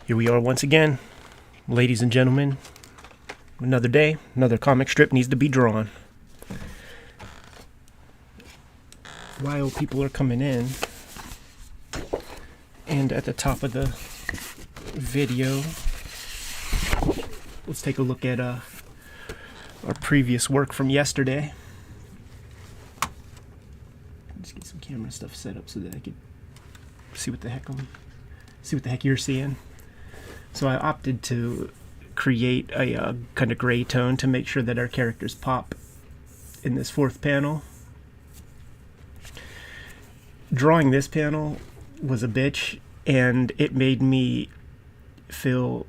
Here we are once again, ladies and gentlemen. Another day, another comic strip needs to be drawn. While people are coming in, and at the top of the video, let's take a look at our previous work from yesterday. Let's get some camera stuff set up so that I could see what the heck you're seeing. So I opted to create a kind of gray tone to make sure that our characters pop in this fourth panel. Drawing this panel was a bitch, and it made me feel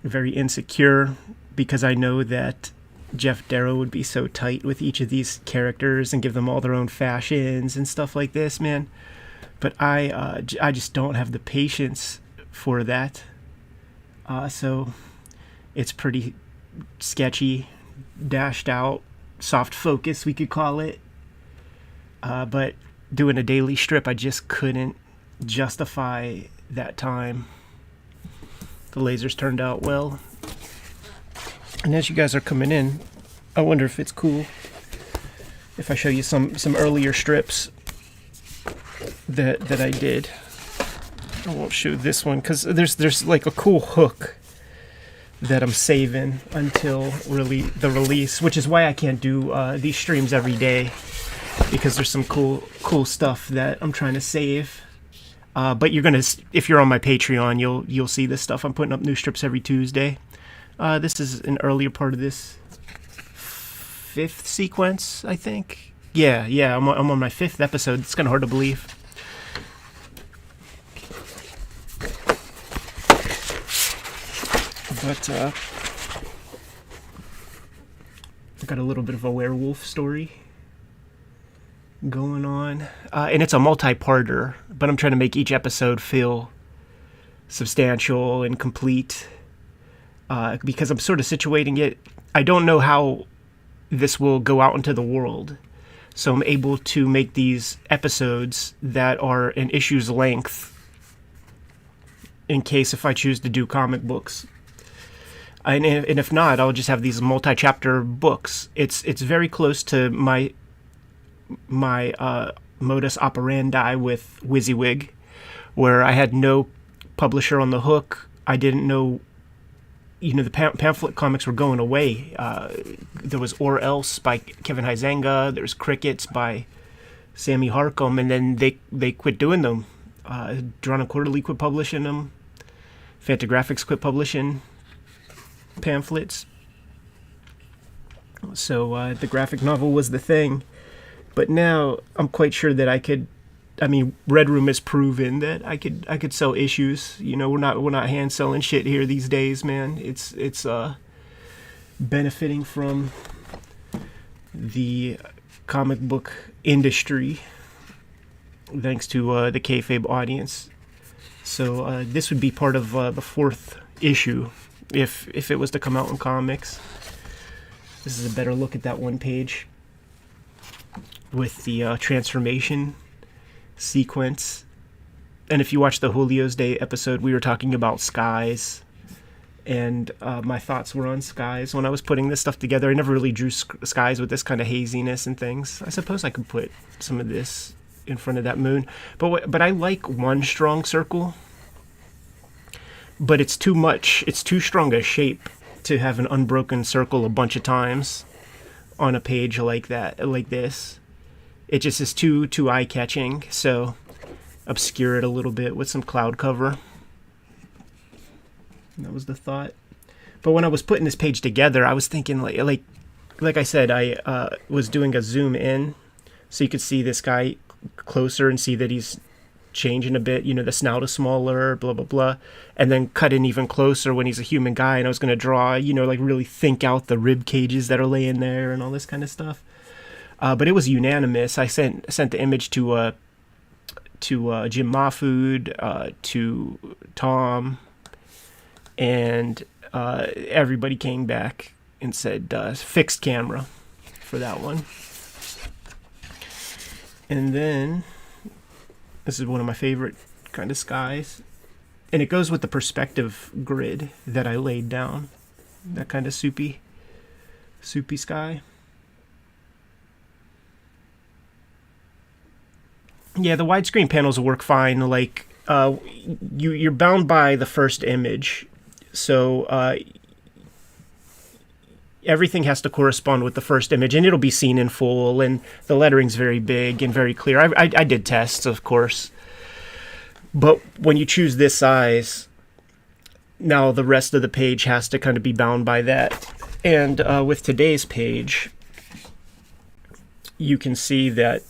very insecure because I know that Jeff Darrow would be so tight with each of these characters and give them all their own fashions and stuff like this, man. But I just don't have the patience for that. So it's pretty sketchy, dashed out, soft focus, we could call it. But doing a daily strip, I just couldn't justify that time. The lasers turned out well. And as you guys are coming in, I wonder if it's cool if I show you some earlier strips that I did. I won't show this one because there's like a cool hook that I'm saving until really the release, which is why I can't do these streams every day, because there's some cool stuff that I'm trying to save. But you're gonna, if you're on my Patreon, you'll see this stuff. I'm putting up new strips every Tuesday. This is an earlier part of this fifth sequence, I think. Yeah, I'm on my fifth episode. It's kind of hard to believe. But I got a little bit of a werewolf story going on, and it's a multi-parter, but I'm trying to make each episode feel substantial and complete, because I'm sort of situating it. I don't know how this will go out into the world, so I'm able to make these episodes that are an issue's length in case if I choose to do comic books. And if not, I'll just have these multi-chapter books. It's very close to my modus operandi with WYSIWYG, where I had no publisher on the hook. I didn't know, the pamphlet comics were going away. There was Or Else by Kevin Huizenga. There's Crickets by Sammy Harcum, and then they quit doing them. Drawn and Quarterly quit publishing them. Fantagraphics quit publishing pamphlets. So the graphic novel was the thing. But now I'm quite sure that I could. I mean, Red Room has proven that I could sell not we're not hand selling shit here these days, man. It's benefiting from the comic book industry thanks to the Kayfabe audience. So this would be part of the fourth issue if it was to come out in comics. This is a better look at that one page with the transformation sequence. And if you watch the Julio's Day episode, we were talking about skies, and my thoughts were on skies when I was putting this stuff together. I never really drew skies with this kind of haziness and things. I suppose I could put some of this in front of that moon, but I like one strong circle, but it's too much. It's too strong a shape to have an unbroken circle a bunch of times on a page like that, like this. It just is too eye-catching, so obscure it a little bit with some cloud cover. That was the thought. But when I was putting this page together, I was thinking, like I said, I was doing a zoom in, so you could see this guy closer and see that he's changing a bit. The snout is smaller, blah, blah, blah. And then cut in even closer when he's a human guy, and I was going to draw, really think out the rib cages that are laying there and all this kind of stuff. But it was unanimous. I sent the image to Jim Mahfood, to Tom, and everybody came back and said fixed camera for that one. And then this is one of my favorite kind of skies. And it goes with the perspective grid that I laid down. That kind of soupy sky. Yeah, the widescreen panels will work fine. Like, you're bound by the first image. So everything has to correspond with the first image, and it'll be seen in full, and the lettering's very big and very clear. I did tests, of course. But when you choose this size, now the rest of the page has to kind of be bound by that. And with today's page, you can see that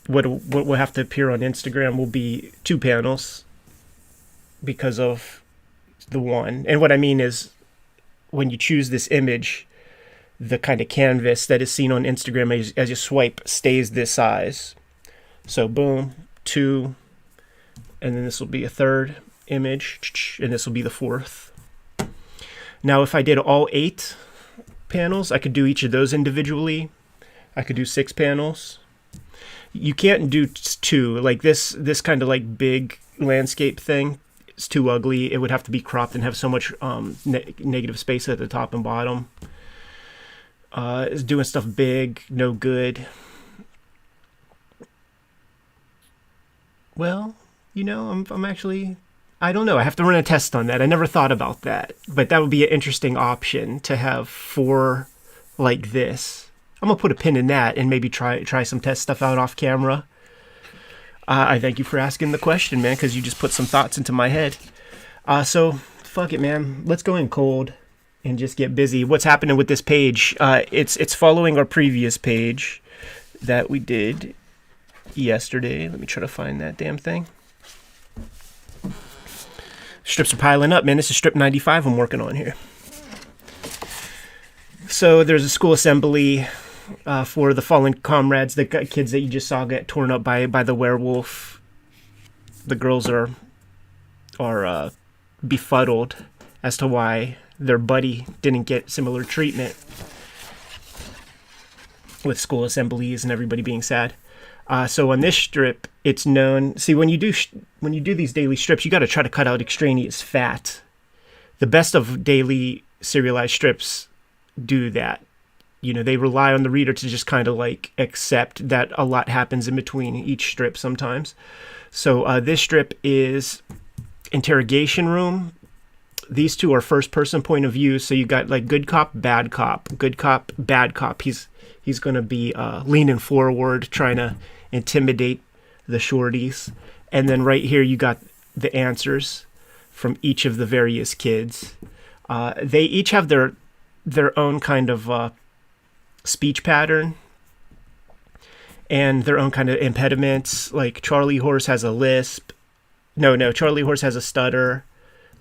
what will have to appear on Instagram will be 2 panels because of the one. And what I mean is, when you choose this image, the kind of canvas that is seen on Instagram as you swipe stays this size. So boom, 2, and then this will be a 3rd image, and this will be the 4th. Now, if I did all 8 panels, I could do each of those individually. I could do 6 panels. You can't do 2. Like this kind of like big landscape thing, it's too ugly. It would have to be cropped and have so much negative space at the top and bottom. It's doing stuff big, no good. Well, you know, I'm actually, I don't know. I have to run a test on that. I never thought about that, but that would be an interesting option to have 4 like this. I'm gonna put a pin in that and maybe try some test stuff out off camera. I thank you for asking the question, man, because you just put some thoughts into my head. So fuck it, man. Let's go in cold and just get busy. What's happening with this page? It's following our previous page that we did yesterday. Let me try to find that damn thing. Strips are piling up, man. This is strip 95 I'm working on here. So there's a school assembly for the fallen comrades, the kids that you just saw get torn up by the werewolf. The girls are befuddled as to why their buddy didn't get similar treatment, with school assemblies and everybody being sad. So on this strip, it's known. See, when you do these daily strips, you got to try to cut out extraneous fat. The best of daily serialized strips do that. You know, they rely on the reader to just kind of like accept that a lot happens in between each strip sometimes. So this strip is interrogation room. These two are first person point of view. So you got like good cop, bad cop, good cop, bad cop. He's going to be leaning forward, trying to intimidate the shorties. And then right here, you got the answers from each of the various kids. They each have their own kind of speech pattern and their own kind of impediments. Like Charlie Horse has a lisp. No, Charlie Horse has a stutter.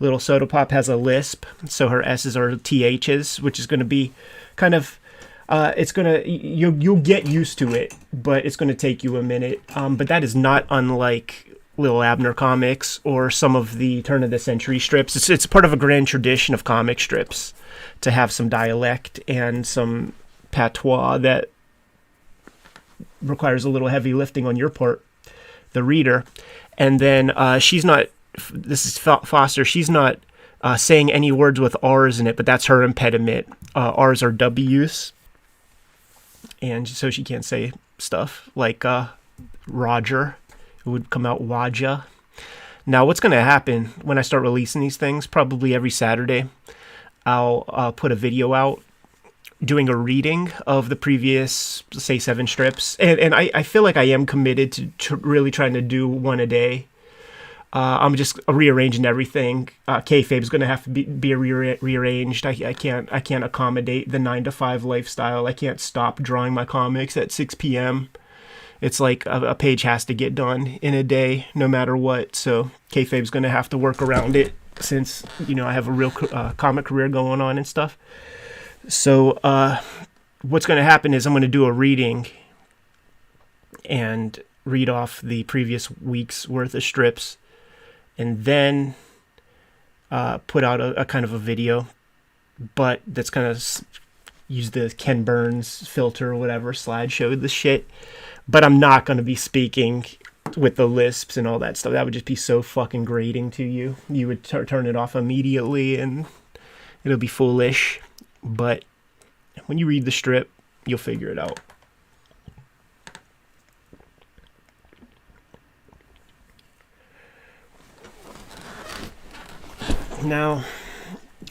Little Soda Pop has a lisp, so her S's are THs, which is going to be kind of, you'll get used to it, but it's going to take you a minute. But that is not unlike Lil Abner comics or some of the turn of the century strips. It's part of a grand tradition of comic strips to have some dialect and some patois that requires a little heavy lifting on your part, the reader. And then she's not, this is Foster, she's not saying any words with R's in it, but that's her impediment. R's are W's. And so she can't say stuff like Roger. It would come out Waja. Now, what's going to happen when I start releasing these things, probably every Saturday, I'll put a video out doing a reading of the previous, say, 7 strips. And I feel like I am committed to really trying to do one a day. I'm just rearranging everything. Kayfabe is going to have to be rearranged. I can't accommodate the 9-to-5 lifestyle. I can't stop drawing my comics at 6 p.m. It's like a page has to get done in a day, no matter what. So Kayfabe's going to have to work around it, since I have a real comic career going on and stuff. So what's going to happen is I'm going to do a reading and read off the previous week's worth of strips, and then put out a kind of a video, but that's going to use the Ken Burns filter or whatever, slideshow the shit. But I'm not going to be speaking with the lisps and all that stuff. That would just be so fucking grating to you. You would turn it off immediately and it'll be foolish. But when you read the strip, you'll figure it out. Now,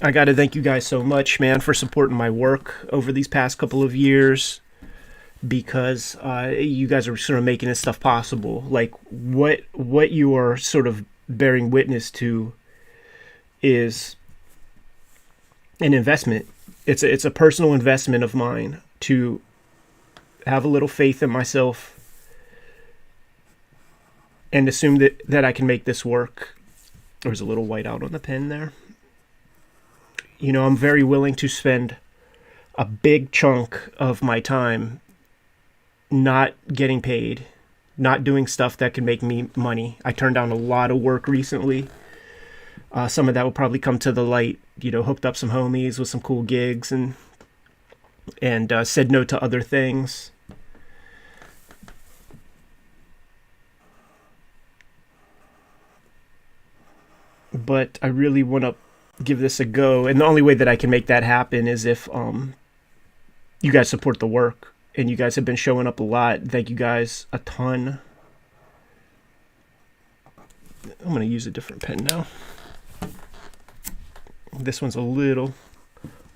I got to thank you guys so much, man, for supporting my work over these past couple of years, because you guys are sort of making this stuff possible. Like, what you are sort of bearing witness to is an investment. It's a personal investment of mine to have a little faith in myself and assume that I can make this work. There's a little white out on the pen there. You know, I'm very willing to spend a big chunk of my time not getting paid, not doing stuff that can make me money. I turned down a lot of work recently. Some of that will probably come to the light. You know, hooked up some homies with some cool gigs and said no to other things. But I really want to give this a go, and the only way that I can make that happen is if you guys support the work, and you guys have been showing up a lot. Thank you guys a ton. I'm going to use a different pen now. This one's a little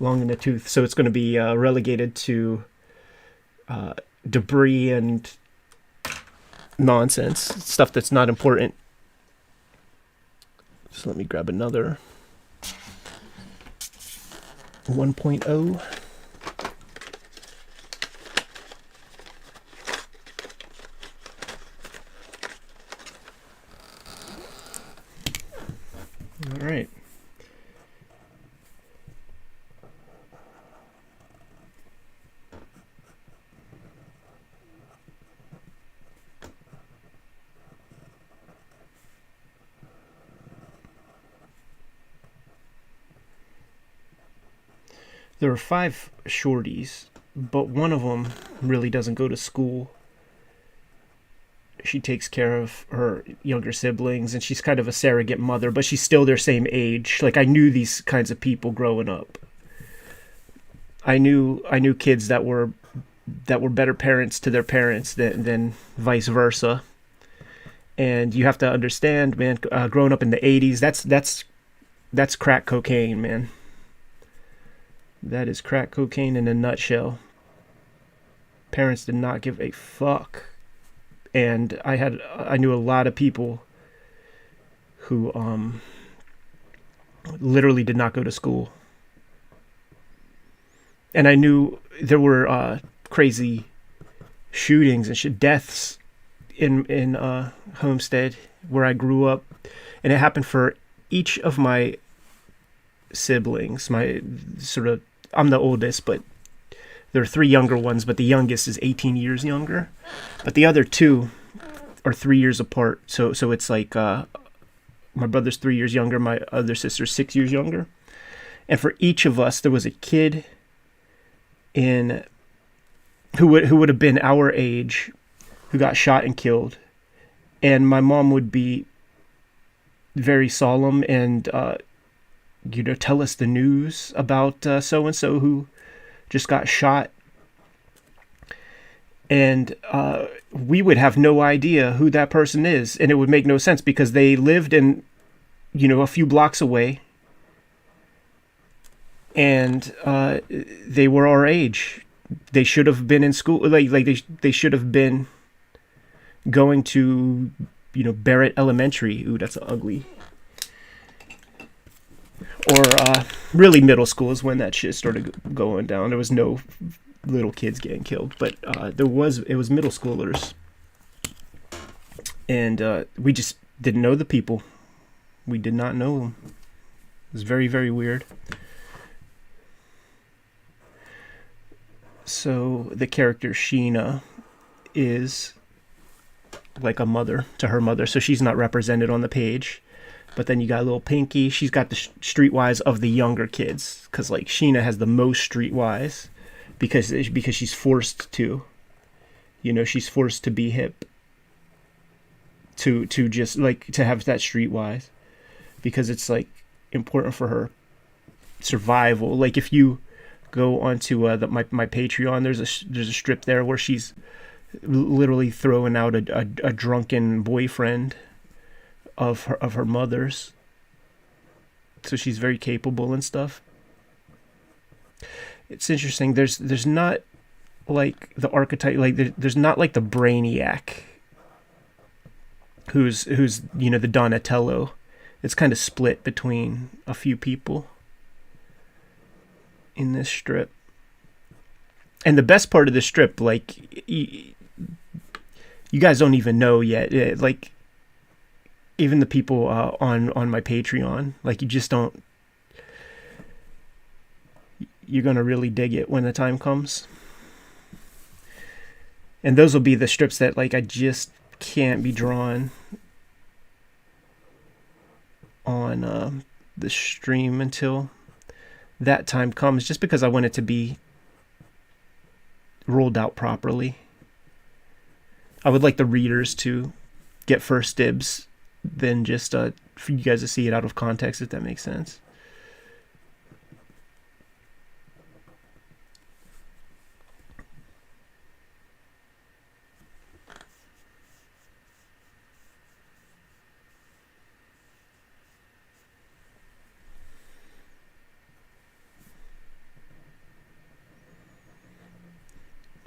long in the tooth, so it's going to be relegated to debris and nonsense, stuff that's not important. So let me grab another 1.0. All right. There are 5 shorties, but one of them really doesn't go to school. She takes care of her younger siblings, and she's kind of a surrogate mother, but she's still their same age. Like, I knew these kinds of people growing up. I knew kids that were better parents to their parents than vice versa. And you have to understand, man, growing up in the 80s, that's crack cocaine, man. That is crack cocaine in a nutshell. Parents did not give a fuck. And I knew a lot of people who literally did not go to school. And I knew there were crazy shootings and deaths in Homestead where I grew up, and it happened for each of my siblings. I'm the oldest, but there are 3 younger ones, but the youngest is 18 years younger. But the other 2 are 3 years apart. So it's like my brother's 3 years younger, my other sister's 6 years younger. And for each of us, there was a kid who would have been our age who got shot and killed. And my mom would be very solemn and tell us the news about so-and-so who just got shot. And we would have no idea who that person is. And it would make no sense because they lived in, a few blocks away. And they were our age. They should have been in school. They should have been going to, Barrett Elementary. Ooh, that's ugly. Or really middle school is when that shit started going down. There was no little kids getting killed, but it was middle schoolers. And we just didn't know the people. We did not know them. It was very, very weird. So the character Sheena is like a mother to her mother, so she's not represented on the page. But then you got little Pinky. She's got the streetwise of the younger kids, because like Sheena has the most streetwise because she's forced to. She's forced to be hip. to just like to have that streetwise, because it's like important for her survival. Like if you go onto my Patreon, there's a strip there where she's literally throwing out a drunken boyfriend of her mother's. So she's very capable and stuff. It's interesting. There's not like the archetype, like there's not like the brainiac who's the Donatello. It's kind of split between a few people in this strip. And the best part of this strip, like you guys don't even know yet. Like even the people on my Patreon, like you just don't. You're gonna really dig it when the time comes. And those will be the strips that like I just can't be drawn on the stream until that time comes, just because I want it to be rolled out properly. I would like the readers to get first dibs than just for you guys to see it out of context, if that makes sense.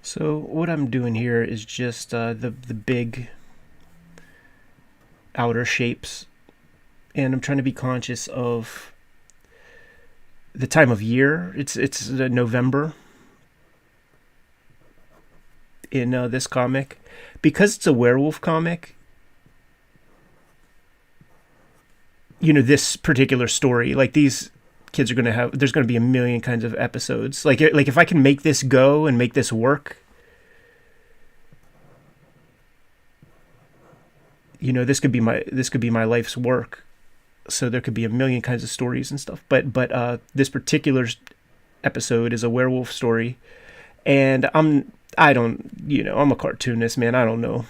So what I'm doing here is just the big outer shapes, and I'm trying to be conscious of the time of year. It's November in this comic, because it's a werewolf comic. This particular story, like these kids are gonna have. There's gonna be a million kinds of episodes. Like if I can make this go and make this work, this could be my life's work. So there could be a million kinds of stories and stuff. But this particular episode is a werewolf story, and I'm a cartoonist, man. I don't know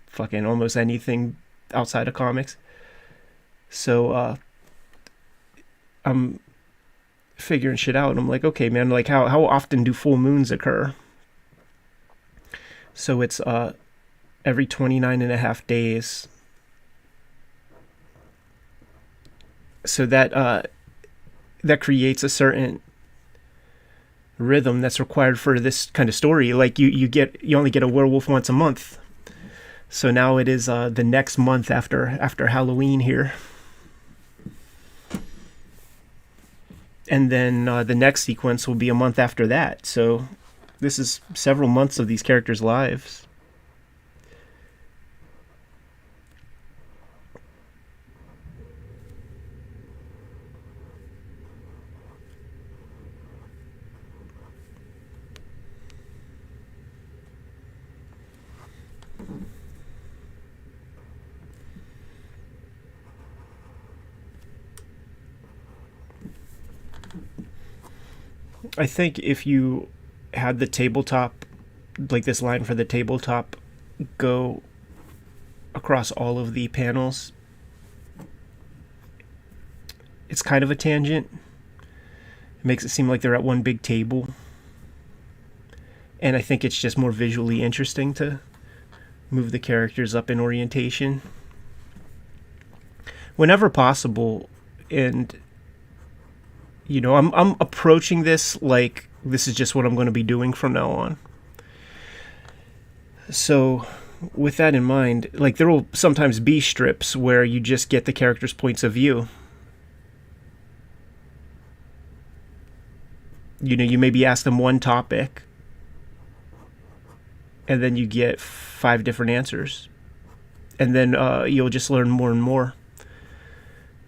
fucking almost anything outside of comics. So I'm figuring shit out, and I'm like, okay, man, like how often do full moons occur? So it's every 29 and a half days. So that creates a certain rhythm that's required for this kind of story. Like you only get a werewolf once a month. So now it is the next month after Halloween here. And then the next sequence will be a month after that. So this is several months of these characters' lives. I think if you had the tabletop, like this line for the tabletop, go across all of the panels, it's kind of a tangent. It makes it seem like they're at one big table. And I think it's just more visually interesting to move the characters up in orientation whenever possible. And I'm approaching this like this is just what I'm going to be doing from now on. So with that in mind, like there will sometimes be strips where you just get the characters' points of view. You maybe ask them one topic, and then you get 5 different answers. And then you'll just learn more and more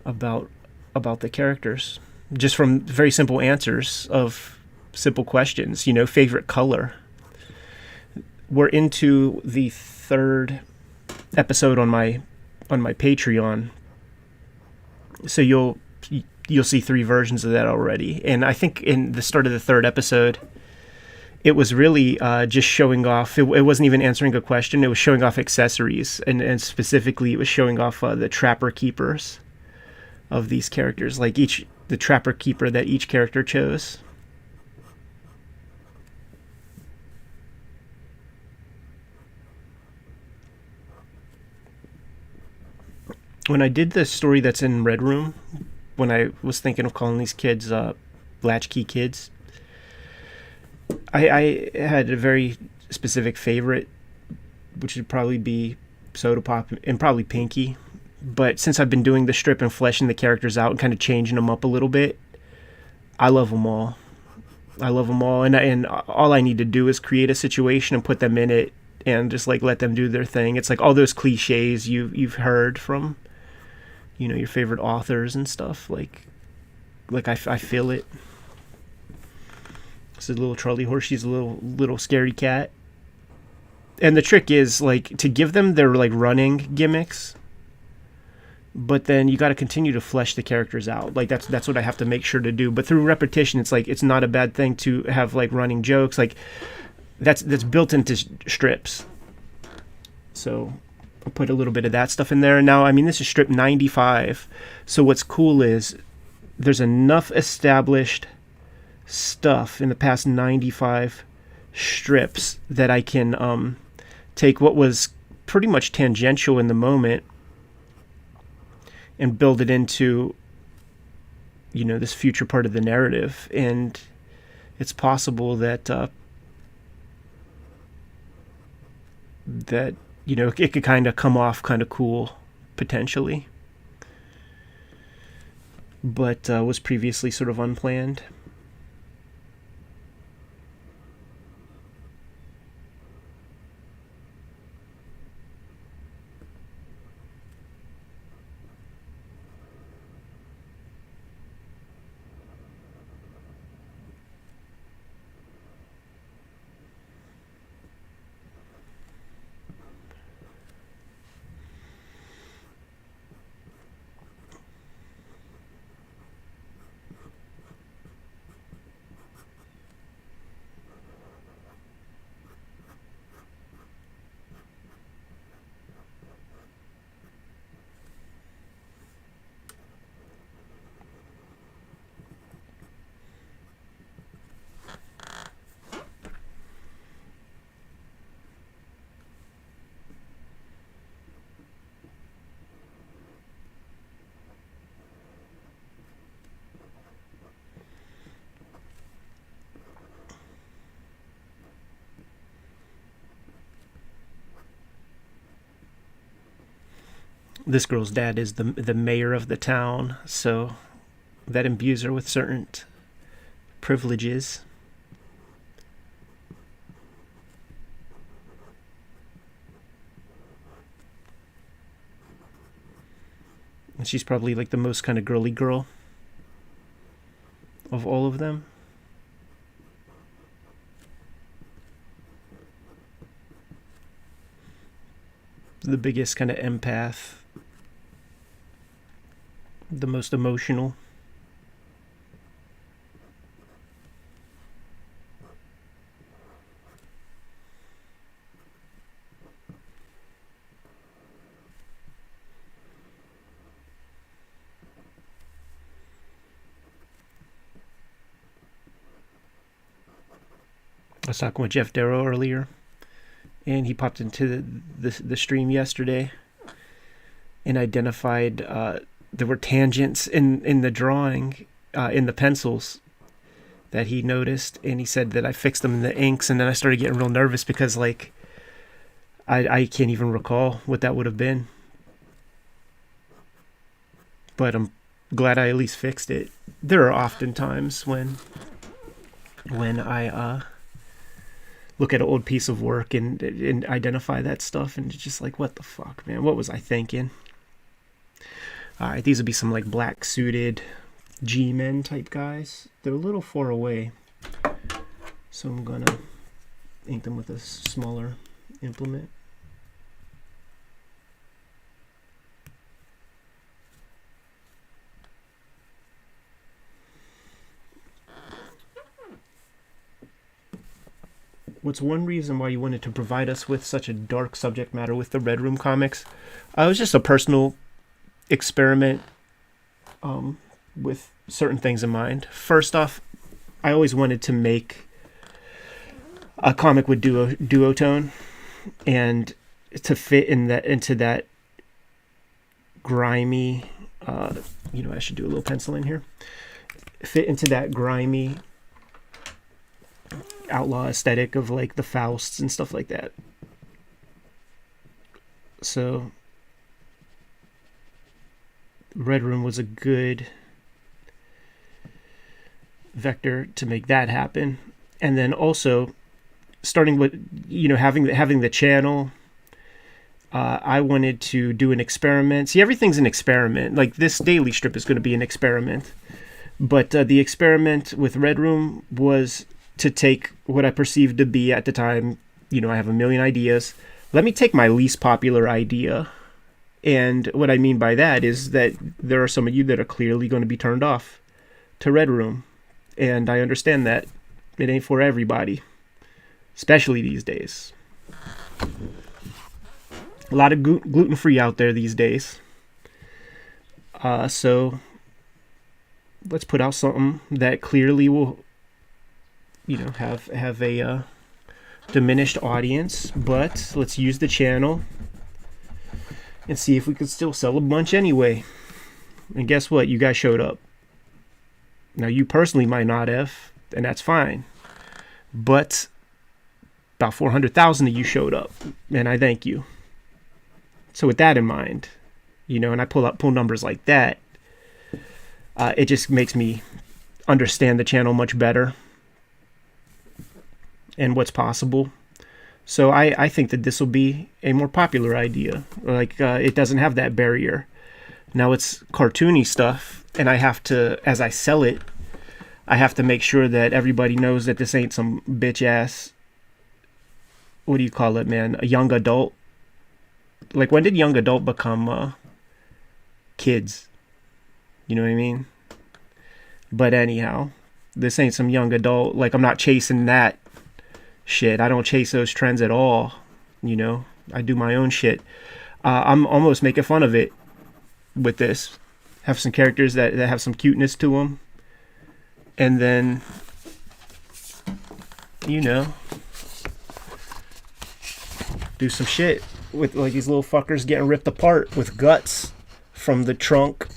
about the characters, just from very simple answers of simple questions. Favorite color. We're into the 3rd episode on my Patreon, so you'll see 3 versions of that already. And I think in the start of the 3rd episode, it was really just showing off. It wasn't even answering a question. It was showing off accessories, and specifically, it was showing off the trapper keepers of these characters, like the trapper keeper that each character chose. When I did the story that's in Red Room, when I was thinking of calling these kids latchkey kids, I had a very specific favorite, which would probably be Soda Pop and probably Pinky. But since I've been doing the strip and fleshing the characters out and kind of changing them up a little bit, I love them all. I love them all, and all I need to do is create a situation and put them in it, and just like let them do their thing. It's like all those cliches you've heard from, your favorite authors and stuff. Like I feel it. It's a little Charlie horse. She's a little scary cat. And the trick is like to give them their like running gimmicks, but then you got to continue to flesh the characters out. Like that's what I have to make sure to do. But through repetition, it's like it's not a bad thing to have like running jokes. Like that's built into strips. So I'll put a little bit of that stuff in there. Now, I mean, this is strip 95. So what's cool is there's enough established stuff in the past 95 strips that I can take what was pretty much tangential in the moment and build it into, this future part of the narrative. And it's possible that it could kind of come off kind of cool, potentially. But was previously sort of unplanned. This girl's dad is the mayor of the town, so that imbues her with certain privileges. And she's probably like the most kind of girly girl of all of them. The biggest kind of empath. The most emotional. I was talking with Jeff Darrow earlier, and he popped into the stream yesterday and identified there were tangents in the drawing, in the pencils that he noticed, and he said that I fixed them in the inks, and then I started getting real nervous because like I can't even recall what that would have been. But I'm glad I at least fixed it. There are often times when I look at an old piece of work and identify that stuff, and it's just like, what the fuck, man? What was I thinking? Alright, these would be some like black suited G-men type guys. They're a little far away, so I'm gonna ink them with a smaller implement. what's one reason why you wanted to provide us with such a dark subject matter with the Red Room comics? It was just a personal experiment with certain things in mind. First off, I always wanted to make a comic with duotone, and to fit into that grimy, I should do a little penciling here, fit into that grimy outlaw aesthetic of like the Fausts and stuff like that. So Red Room was a good vector to make that happen. And then also starting with, having the channel, I wanted to do an experiment. See, everything's an experiment. Like this daily strip is going to be an experiment. But the experiment with Red Room was to take what I perceived to be at the time, I have a million ideas. Let me take my least popular idea. And what I mean by that is that there are some of you that are clearly going to be turned off to Red Room. And I understand that it ain't for everybody, especially these days. A lot of gluten-free out there these days. So let's put out something that clearly will, have a diminished audience, but let's use the channel and see if we could still sell a bunch anyway. And guess what? You guys showed up. Now, you personally might not have, and that's fine. But about 400,000 of you showed up, and I thank you. So with that in mind, and I pull numbers like that, it just makes me understand the channel much better and what's possible. So I think that this will be a more popular idea. Like, it doesn't have that barrier. Now it's cartoony stuff, and I have to, as I sell it, I have to make sure that everybody knows that this ain't some bitch ass, what do you call it, man? A young adult. Like, when did young adult become kids? You know what I mean? But anyhow, this ain't some young adult. Like, I'm not chasing that shit. I don't chase those trends at all. I do my own shit. I'm almost making fun of it with this. Have some characters that have some cuteness to them. And then, do some shit with like these little fuckers getting ripped apart with guts from the trunk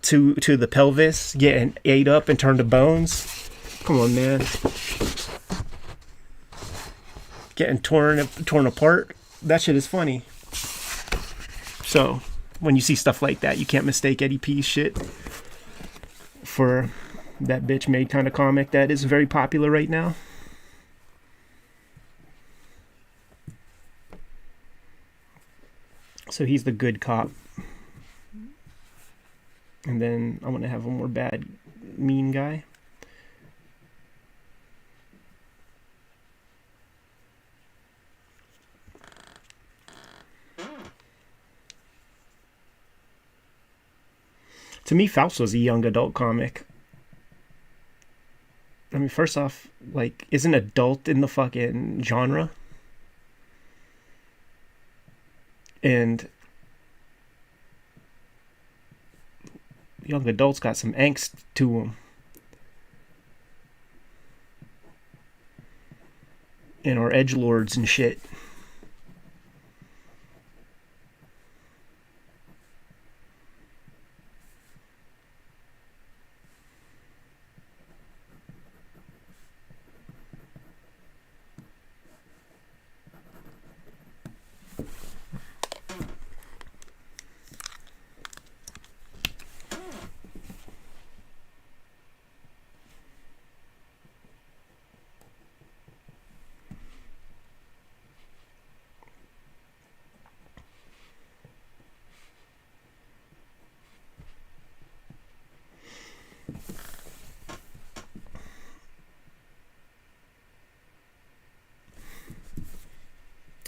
to the pelvis, getting ate up and turned to bones. Come on, man. Getting torn apart. That shit is funny. So, when you see stuff like that, you can't mistake Eddie P's shit for that bitch made kind of comic that is very popular right now. So he's the good cop. And then I'm going to have a more bad, mean guy. To me, Faust was a young adult comic. I mean, first off, like, isn't adult in the fucking genre? And young adults got some angst to them. And are edgelords and shit.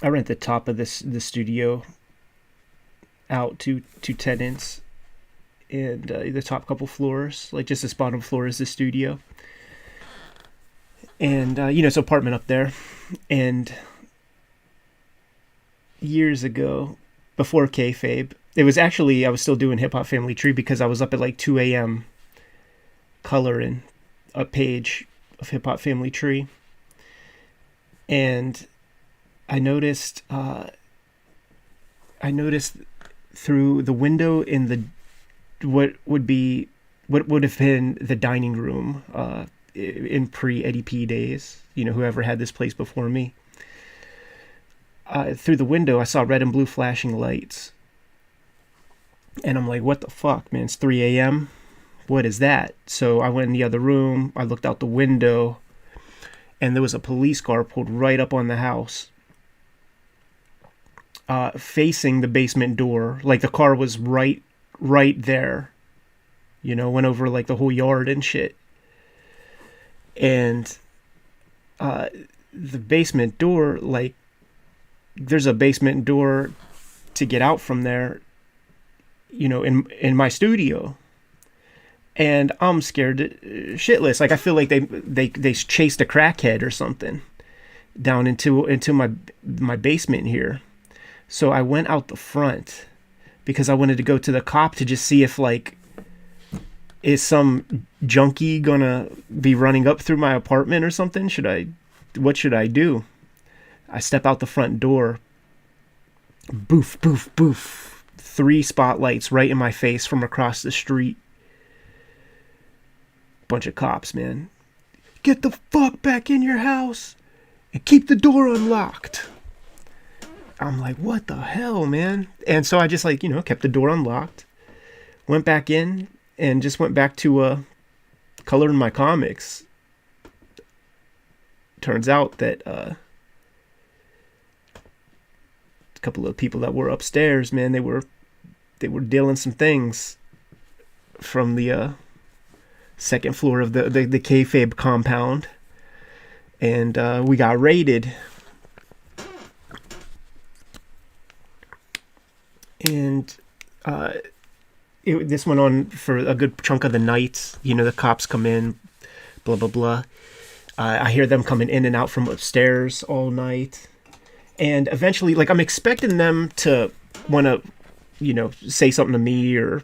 I rent the top of the studio out to tenants, and the top couple floors, like just this bottom floor is the studio. And it's an apartment up there. And years ago, before Kayfabe, it was actually, I was still doing Hip Hop Family Tree because I was up at like 2 a.m. coloring a page of Hip Hop Family Tree. And I noticed through the window in the what would have been the dining room in pre-Eddie P days, whoever had this place before me. Through the window, I saw red and blue flashing lights. And I'm like, what the fuck, man? It's 3 a.m.? What is that? So I went in the other room. I looked out the window. And there was a police car pulled right up on the house. Facing the basement door. Like the car was right there. Went over like the whole yard and shit. And the basement door, like, there's a basement door to get out from there, in my studio. And I'm scared shitless. Like, I feel like they chased a crackhead or something down into my basement here. So I went out the front because I wanted to go to the cop to just see if, like, is some junkie gonna be running up through my apartment or something? What should I do? I step out the front door. Boof, boof, boof. 3 spotlights right in my face from across the street. Bunch of cops, man. Get the fuck back in your house and keep the door unlocked. I'm like, what the hell, man? And so I just, like, kept the door unlocked. Went back in and just went back to coloring my comics. Turns out that a couple of people that were upstairs, man, they were dealing some things from the second floor of the Kayfabe compound, and we got raided. And this went on for a good chunk of the night. The cops come in, blah blah blah. I hear them coming in and out from upstairs all night. And eventually, like, I'm expecting them to want to, say something to me or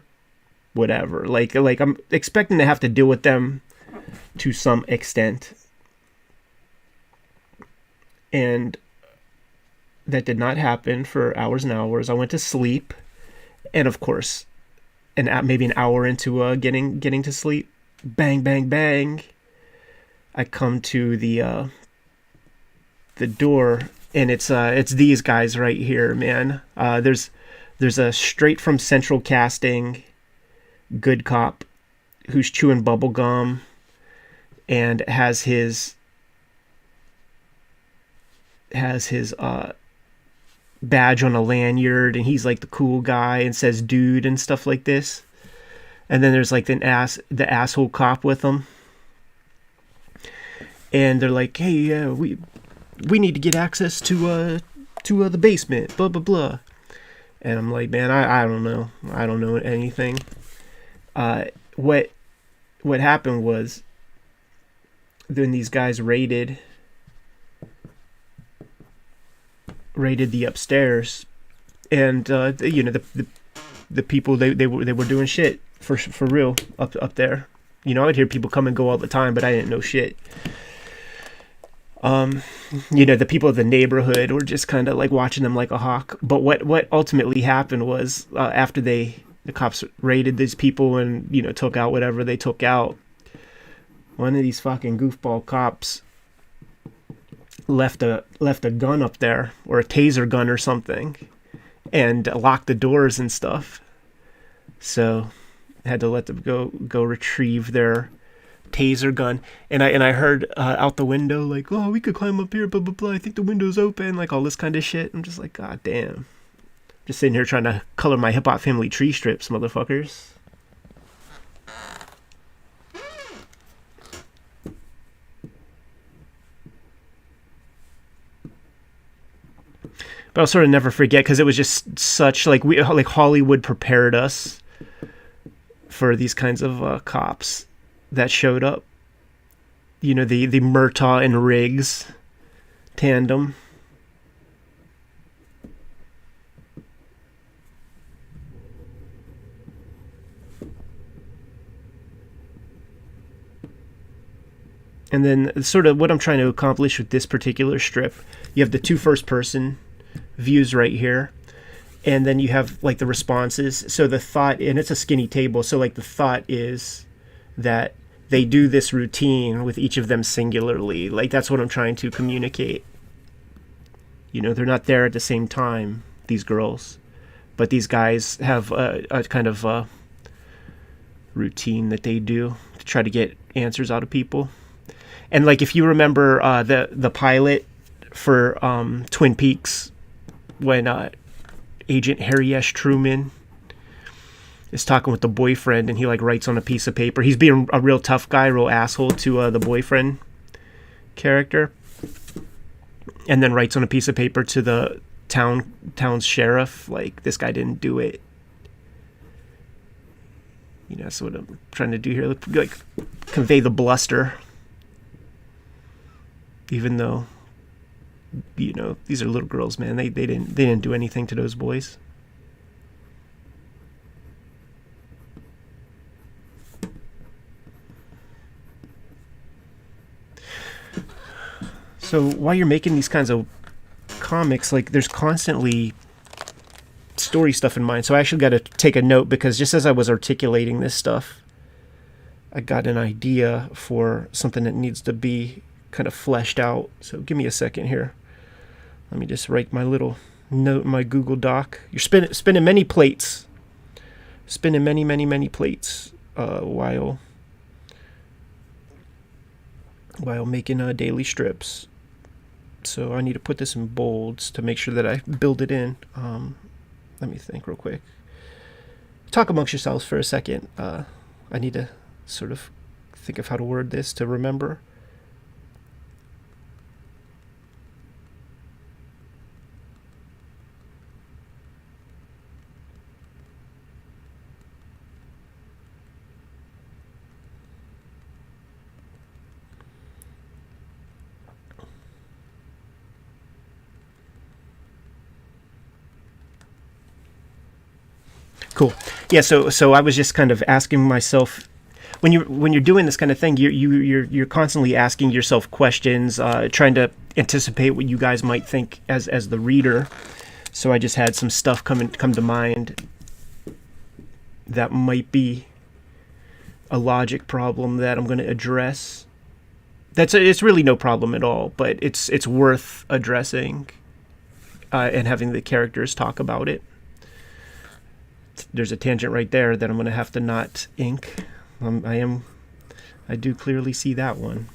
whatever. Like I'm expecting to have to deal with them to some extent. And that did not happen for hours and hours. I went to sleep. And of course, maybe an hour into getting to sleep, bang, bang, bang, I come to the door. And it's these guys right here, man. There's a straight from Central Casting good cop who's chewing bubble gum and has his badge on a lanyard, and he's like the cool guy and says dude and stuff like this. And then there's like the asshole cop with him, and they're like, hey, we need to get access to the basement, blah blah blah. And I'm like, man, I don't know anything. What happened was, then these guys raided the upstairs, and the people they were doing shit for real up there. I'd hear people come and go all the time, but I didn't know shit. The people of the neighborhood were just kind of like watching them like a hawk. But what ultimately happened was, after the cops raided these people and, took out whatever they took out, one of these fucking goofball cops left a gun up there, or a taser gun or something, and locked the doors and stuff. So I had to let them go retrieve their taser gun, and I heard out the window, like, oh, we could climb up here, blah blah blah, I think the window's open, like all this kind of shit. I'm just like, god damn, just sitting here trying to color my Hip Hop Family Tree strips, motherfuckers. But I'll sort of never forget, because it was just such, like, Hollywood prepared us for these kinds of cops that showed up. the Murtaugh and Riggs tandem. And then sort of what I'm trying to accomplish with this particular strip, you have the two first person views right here. And then you have like the responses. So the thought, and it's a skinny table. So like the thought is that they do this routine with each of them singularly. Like that's what I'm trying to communicate. They're not there at the same time, these girls. But these guys have a kind of a routine that they do to try to get answers out of people. And like if you remember the pilot for Twin Peaks, when Agent Harry S. Truman is talking with the boyfriend, and he like writes on a piece of paper. He's being a real tough guy, real asshole to the boyfriend character, and then writes on a piece of paper to the town's sheriff, like, this guy didn't do it. That's what I'm trying to do here. Like convey the bluster. Even though, these are little girls, man. They didn't do anything to those boys. So while you're making these kinds of comics, like there's constantly story stuff in mind. So I actually got to take a note, because just as I was articulating this stuff, I got an idea for something that needs to be kind of fleshed out. So give me a second here. Let me just write my little note in my Google Doc. You're spinning many plates. Spinning many plates while making daily strips. So I need to put this in bolds to make sure that I build it in. Let me think real quick. Talk amongst yourselves for a second. I need to sort of think of how to word this to remember. Cool. Yeah. So I was just kind of asking myself, when you're doing this kind of thing, you're constantly asking yourself questions, trying to anticipate what you guys might think as the reader. So I just had some stuff come to mind that might be a logic problem that I'm going to address. It's really no problem at all, but it's worth addressing and having the characters talk about it. There's a tangent right there that I'm going to have to not ink. I do clearly see that one.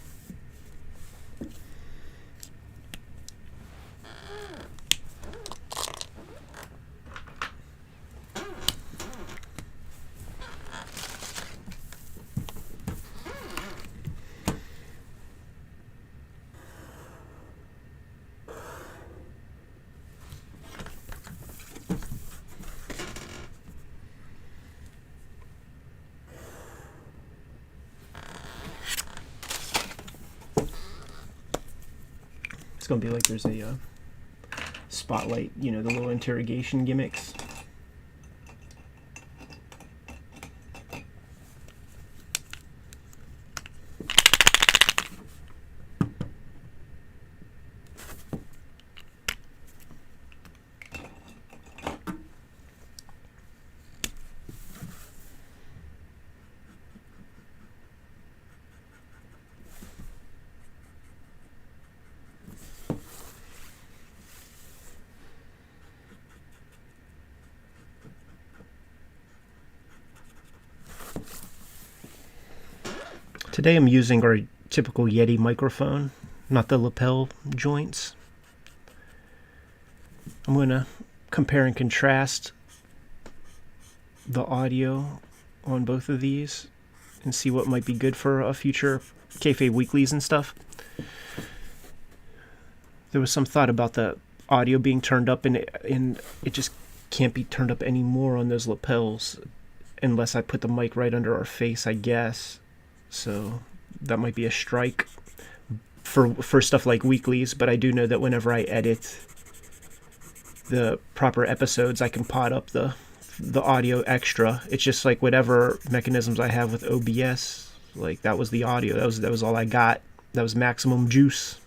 It's going to be like there's a spotlight, the little interrogation gimmicks. Today I'm using our typical Yeti microphone, not the lapel joints. I'm going to compare and contrast the audio on both of these and see what might be good for a future Kayfabe weeklies and stuff. There was some thought about the audio being turned up, and it just can't be turned up anymore on those lapels unless I put the mic right under our face, I guess. So that might be a strike for stuff like weeklies, but I do know that whenever I edit the proper episodes, I can pot up the audio extra. It's just like whatever mechanisms I have with OBS, like that was the audio. That was all I got. That was maximum juice.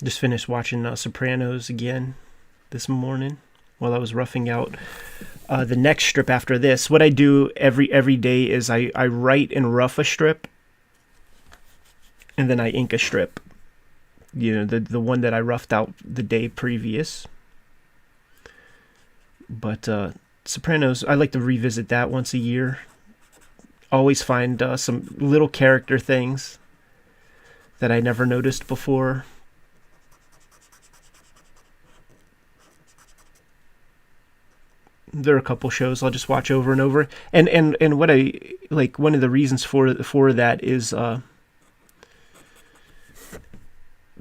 Just finished watching Sopranos again this morning while I was roughing out the next strip after this. What I do every day is I write and rough a strip, and then I ink a strip. You know, the one that I roughed out the day previous. But Sopranos, I like to revisit that once a year. Always find some little character things that I never noticed before. There are a couple shows I'll just watch over and over, and what I like, one of the reasons for that is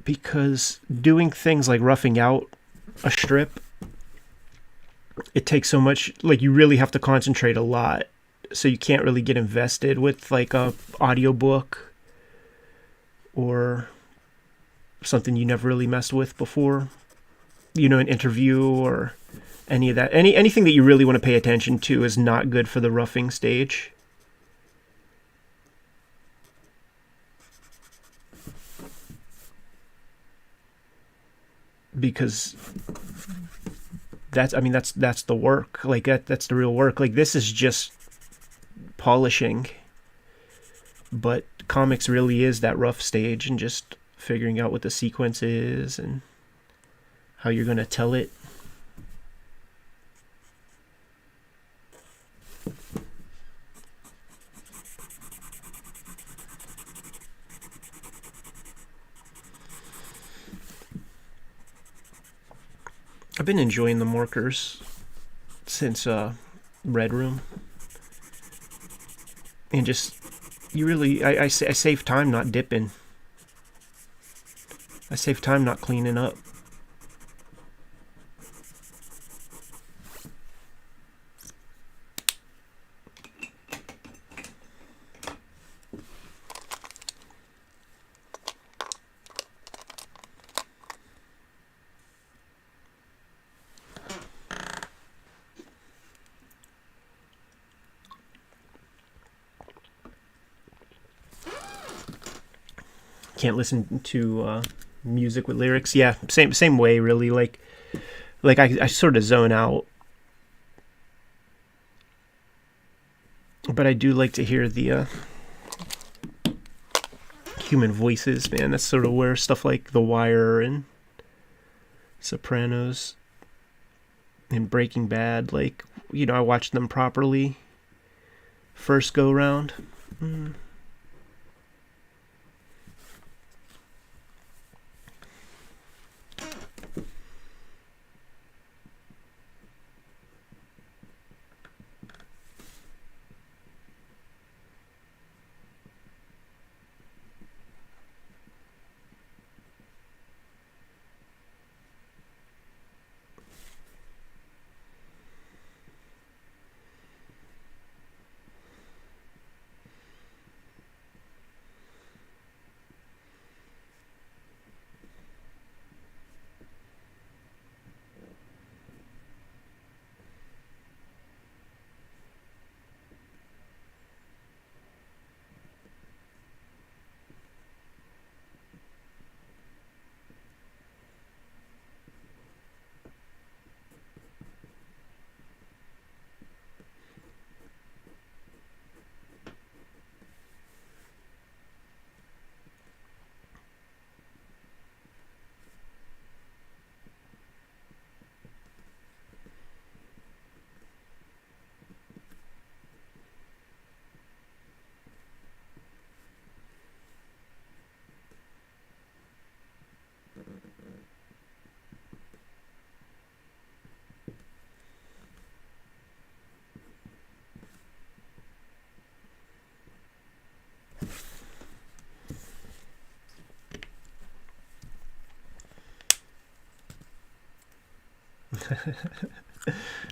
because doing things like roughing out a strip, it takes so much, like you really have to concentrate a lot, so you can't really get invested with like a audiobook or something you never really messed with before, you know, an interview or any of that. Anything that you really want to pay attention to is not good for the roughing stage. Because that's the work. Like that's the real work. Like this is just polishing. But comics really is that rough stage and just figuring out what the sequence is and how you're going to tell it. I've been enjoying the markers since Red Room, and just I save time not dipping. I save time not cleaning up. Can't listen to music with lyrics. Yeah, same way really. Like I sort of zone out, but I do like to hear the human voices. Man, that's sort of where stuff like The Wire and Sopranos and Breaking Bad, like, you know, I watched them properly first go round.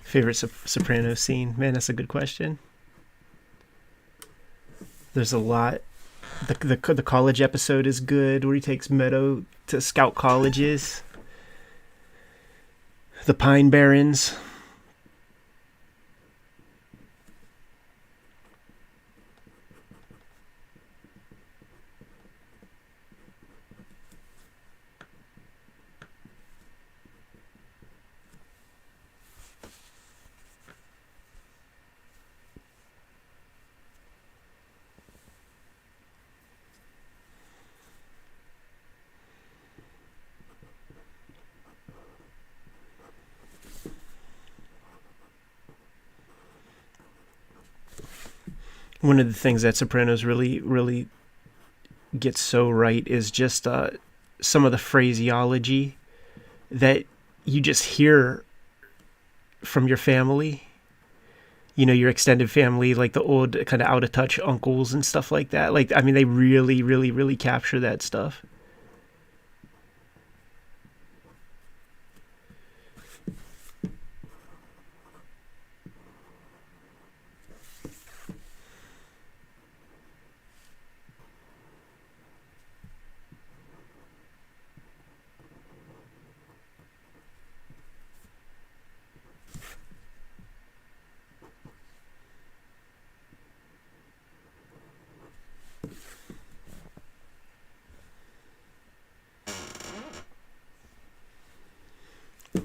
Favorite Sopranos scene? Man, that's a good question. There's a lot. The college episode is good, where he takes Meadow to scout colleges. The Pine Barrens. One of the things that Sopranos really gets so right is just some of the phraseology that you just hear from your family. You know, your extended family, like the old kind of out of touch uncles and stuff like that. Like, I mean, they really capture that stuff.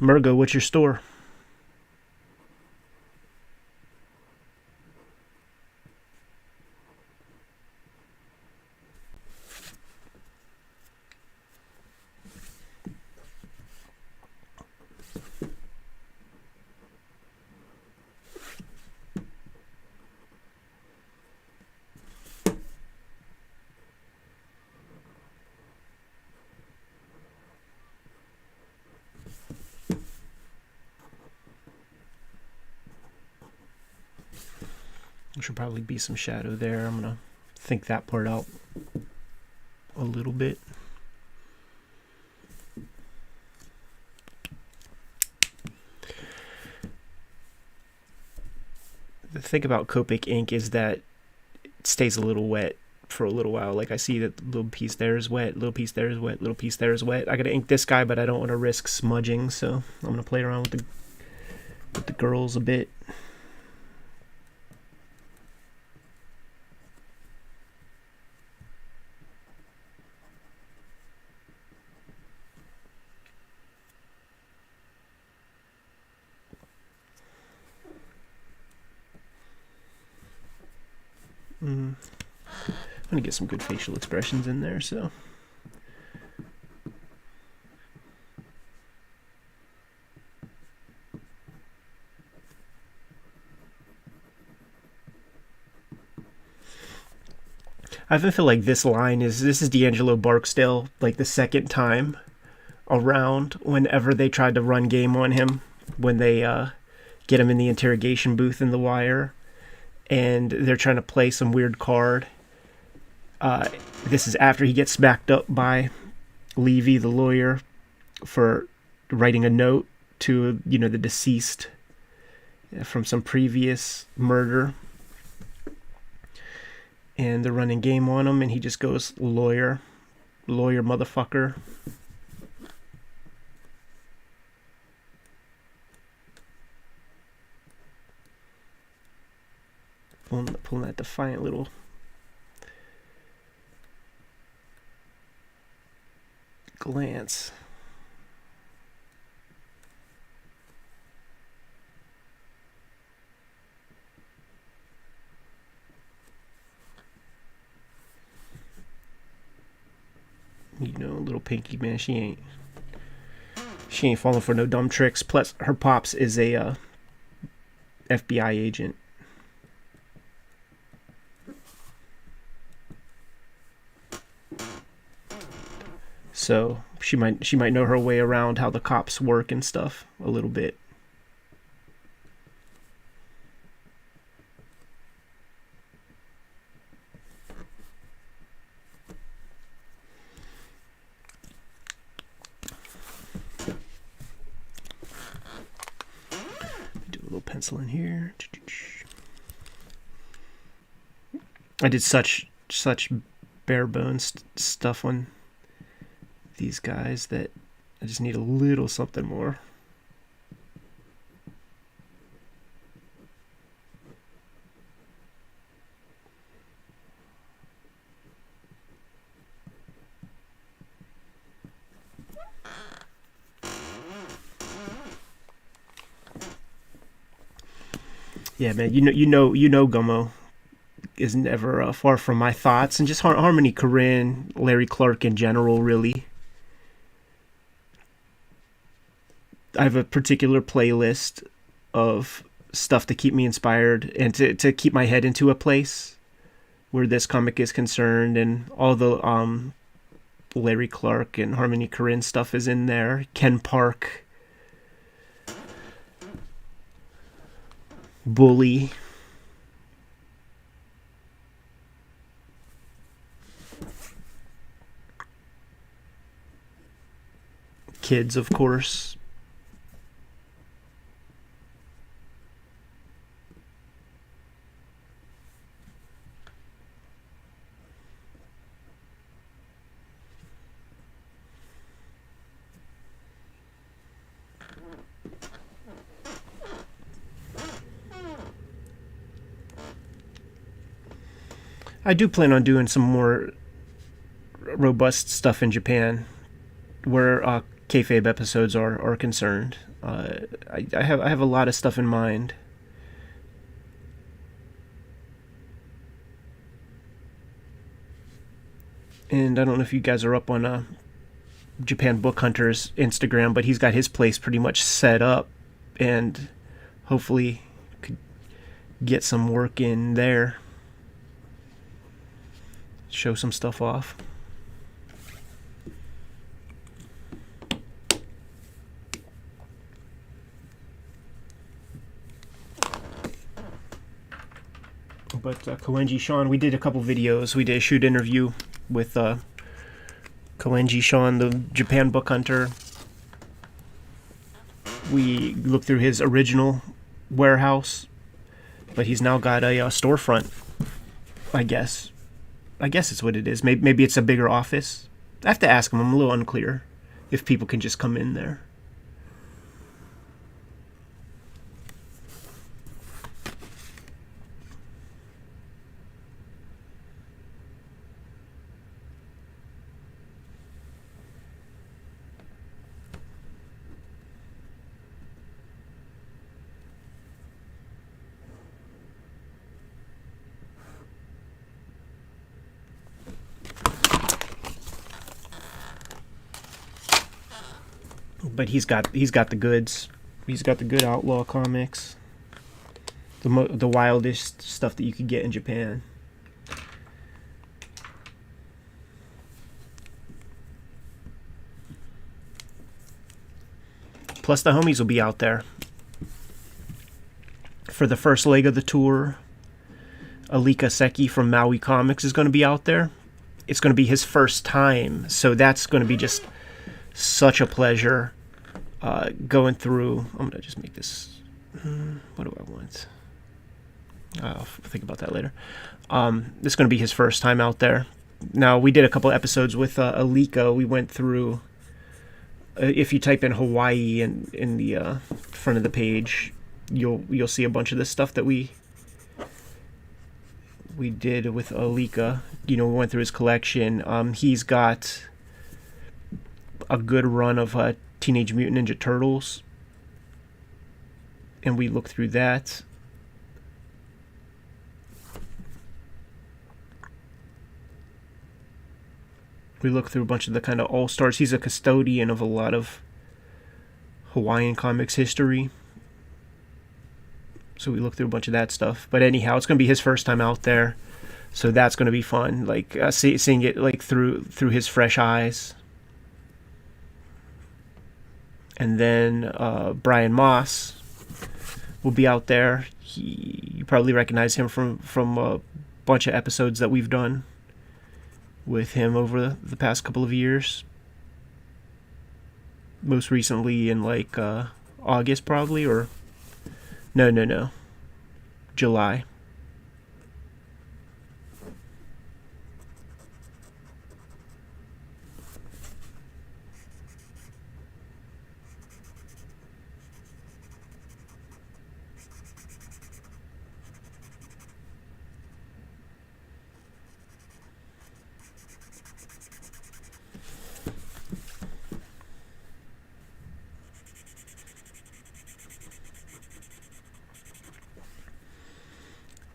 Murgo, what's your store? There should probably be some shadow there. I'm gonna think that part out a little bit. The thing about Copic ink is that it stays a little wet for a little while. Like, I see that the little piece there is wet, little piece there is wet, little piece there is wet. I gotta ink this guy, but I don't want to risk smudging, so I'm gonna play around with the girls a bit. I'm gonna get some good facial expressions in there, so. I feel like this is D'Angelo Barksdale, like the second time around whenever they tried to run game on him, when they get him in the interrogation booth in The Wire, and they're trying to play some weird card. This is after he gets smacked up by Levy, the lawyer, for writing a note to, the deceased from some previous murder. And they're running game on him, and he just goes, lawyer motherfucker. Pulling that defiant little glance. Little Pinky, man, she ain't falling for no dumb tricks. Plus, her pops is a FBI agent. So she might know her way around how the cops work and stuff a little bit. pencil in here. I did such bare bones stuff on these guys that I just need a little something more. Yeah, man, you know, Gummo is never far from my thoughts, and just Harmony Korine, Larry Clark in general, really. I have a particular playlist of stuff to keep me inspired and to keep my head into a place where this comic is concerned, and all the Larry Clark and Harmony Korine stuff is in there. Ken Park, Bully, Kids, of course. I do plan on doing some more robust stuff in Japan, where Kayfabe episodes are concerned. I have a lot of stuff in mind. And I don't know if you guys are up on Japan Book Hunter's Instagram, but he's got his place pretty much set up, and hopefully could get some work in there. Show some stuff off. But Koenji Sean, we did a couple videos. We did a shoot interview with Koenji Sean, the Japan Book Hunter. We looked through his original warehouse, but he's now got a storefront, I guess. I guess it's what it is. Maybe it's a bigger office. I have to ask him. I'm a little unclear if people can just come in there. But he's got the goods. He's got the good outlaw comics. The wildest stuff that you could get in Japan. Plus the homies will be out there for the first leg of the tour. Alika Seki from Maui Comics is going to be out there. It's going to be his first time, so that's going to be just such a pleasure. Going through, I'm gonna just make this. What do I want? I'll think about that later. This is gonna be his first time out there. Now, we did a couple episodes with Alika. We went through. If you type in Hawaii in the front of the page, you'll see a bunch of this stuff that we did with Alika. We went through his collection. He's got a good run of Teenage Mutant Ninja Turtles, and we looked through that. We looked through a bunch of the kind of all-stars. He's a custodian of a lot of Hawaiian comics history, so we looked through a bunch of that stuff. But anyhow, it's going to be his first time out there, so that's going to be fun, like seeing it like through his fresh eyes. And then Brian Moss will be out there. You probably recognize him from a bunch of episodes that we've done with him over the past couple of years. Most recently in like August probably, or No, no, no. July.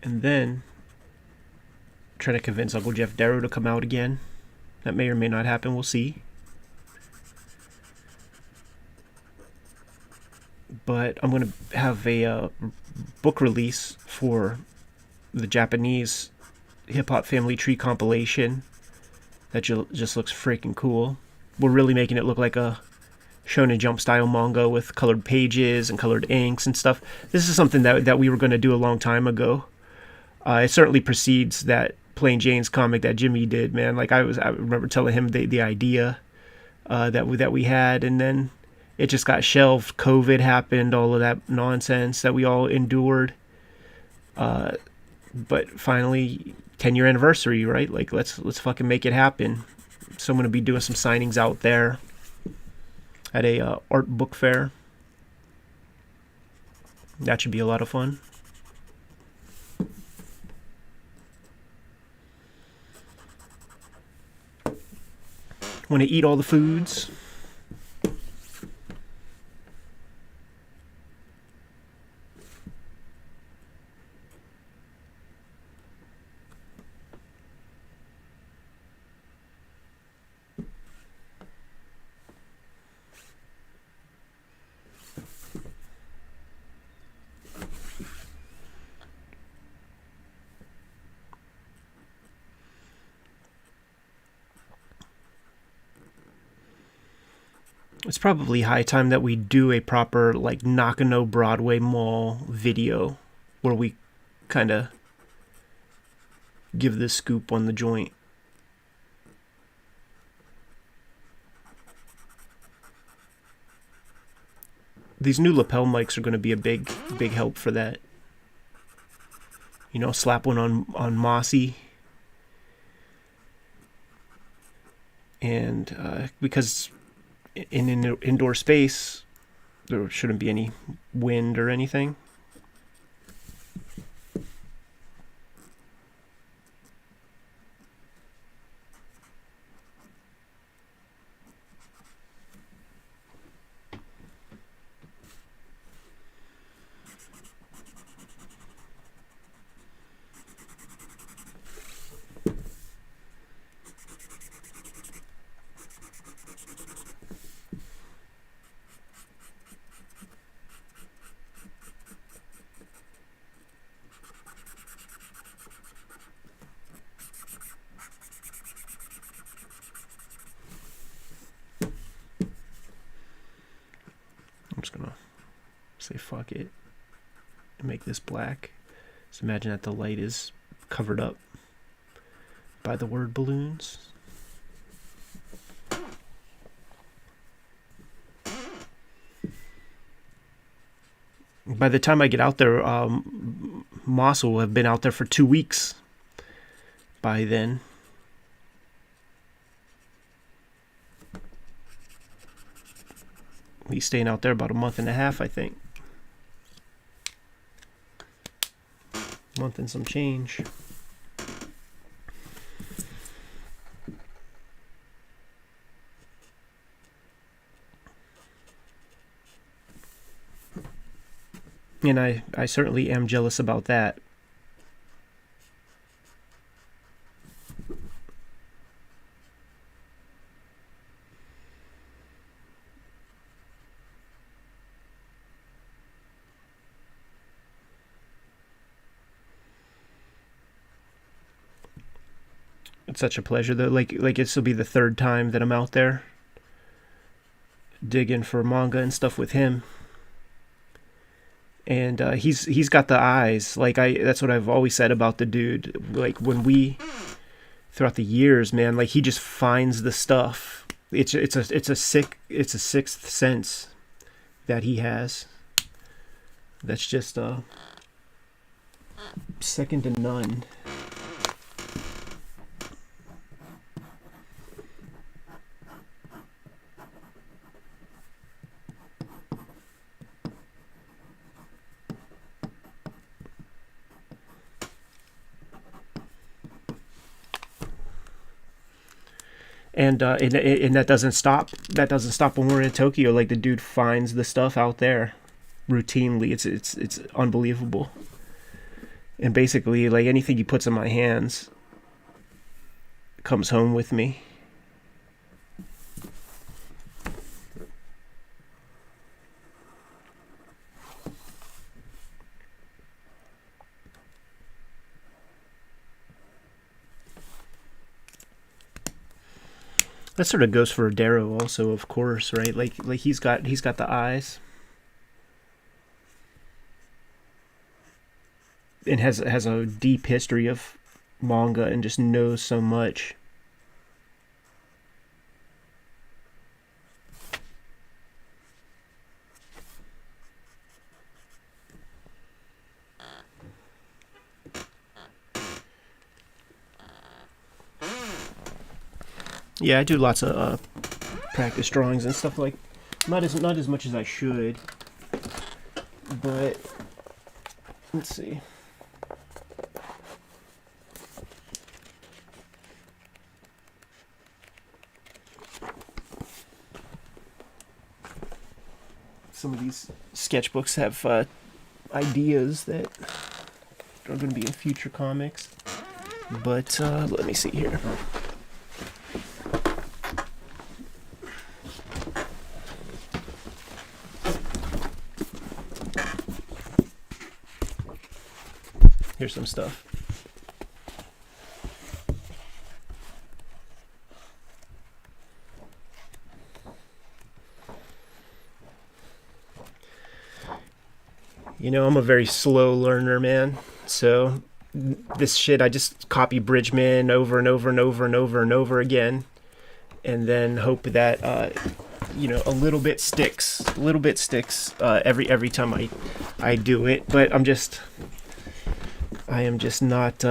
And then try to convince Uncle Jeff Darrow to come out again. That may or may not happen. We'll see. But I'm going to have a book release for the Japanese Hip Hop Family Tree compilation that just looks freaking cool. We're really making it look like a Shonen Jump style manga with colored pages and colored inks and stuff. This is something that we were going to do a long time ago. It certainly precedes that Plain Jane's comic that Jimmy did, man. Like I remember telling him the idea that we had, and then it just got shelved. COVID happened, all of that nonsense that we all endured. But finally, 10-year anniversary, right? Like let's fucking make it happen. So I'm gonna be doing some signings out there at a art book fair. That should be a lot of fun. Want to eat all the foods. It's probably high time that we do a proper like Nakano Broadway Mall video where we kind of give the scoop on the joint. These new lapel mics are going to be a big help for that. You know, slap one on Mossy. And because in an indoor space, there shouldn't be any wind or anything. I'm just gonna say fuck it and make this black. Just imagine that the light is covered up by the word balloons. By the time I get out there, Moss will have been out there for 2 weeks by then. He's staying out there about a month and a half, I think. Month and some change. And I certainly am jealous about that. It's such a pleasure though. Like this will be the third time that I'm out there digging for manga and stuff with him. And he's got the eyes. Like that's what I've always said about the dude. Like when we throughout the years, man, like he just finds the stuff. It's a sixth sense that he has. That's just second to none. And that doesn't stop. That doesn't stop when we're in Tokyo. Like, the dude finds the stuff out there routinely. It's unbelievable. And basically, like, anything he puts in my hands comes home with me. That sort of goes for Darrow also, of course, right? Like he's got the eyes, and has a deep history of manga and just knows so much. Yeah, I do lots of practice drawings and stuff, like not as much as I should, but let's see. Some of these sketchbooks have ideas that are going to be in future comics, but let me see here. Here's some stuff. You know, I'm a very slow learner, man. So this shit, I just copy Bridgman over and over and over and over and over again, and then hope that a little bit sticks. A little bit sticks every time I do it. But I am just not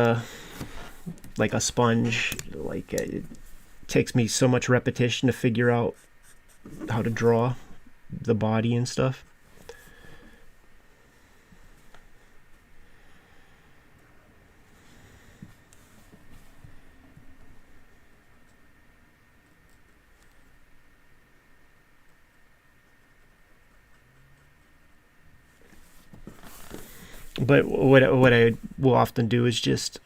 like a sponge. Like, it takes me so much repetition to figure out how to draw the body and stuff. But what I will often do is just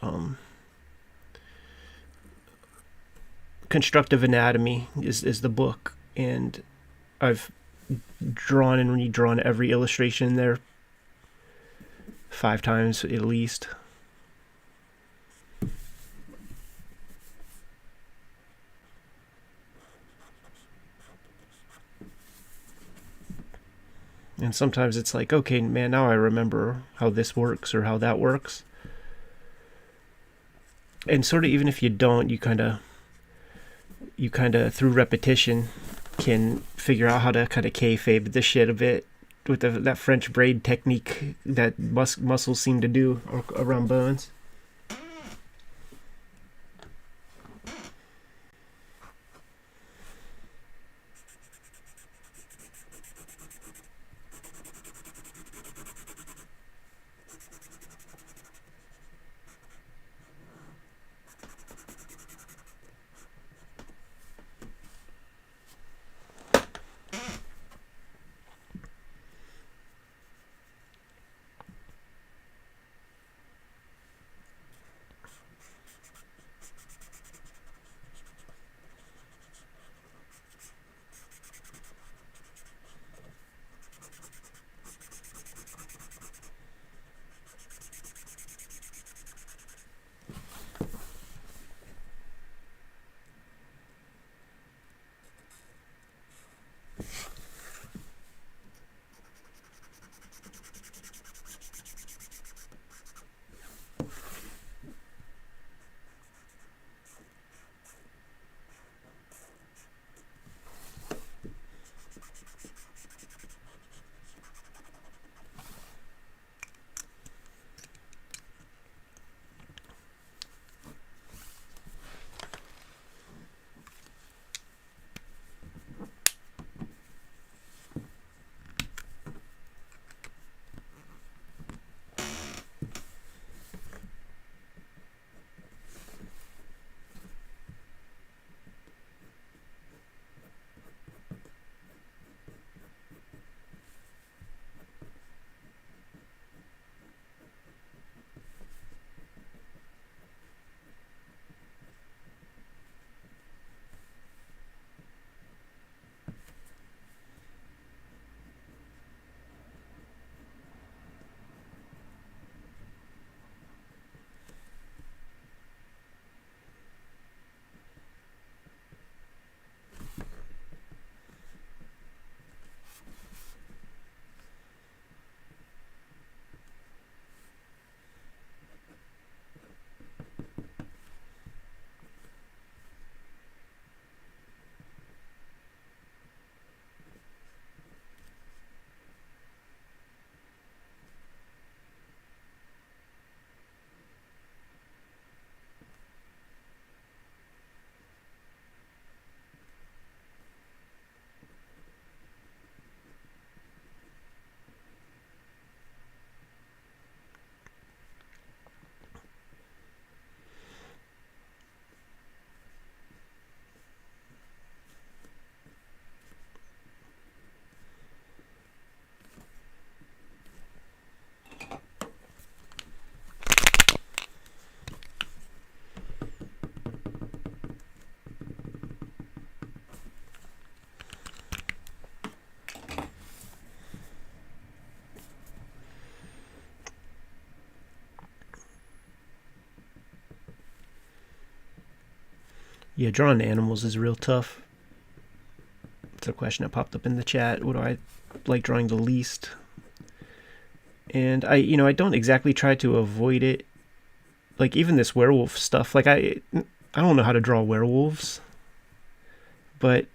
Constructive Anatomy is the book, and I've drawn and redrawn every illustration in there 5 times at least. And sometimes it's like, okay, man, now I remember how this works or how that works. And sort of, even if you don't, you kind of through repetition can figure out how to kind of kayfabe the shit a bit with that French braid technique that muscles seem to do around bones. Yeah, drawing animals is real tough. It's a question that popped up in the chat. What do I like drawing the least? And I don't exactly try to avoid it. Like even this werewolf stuff, like I don't know how to draw werewolves, but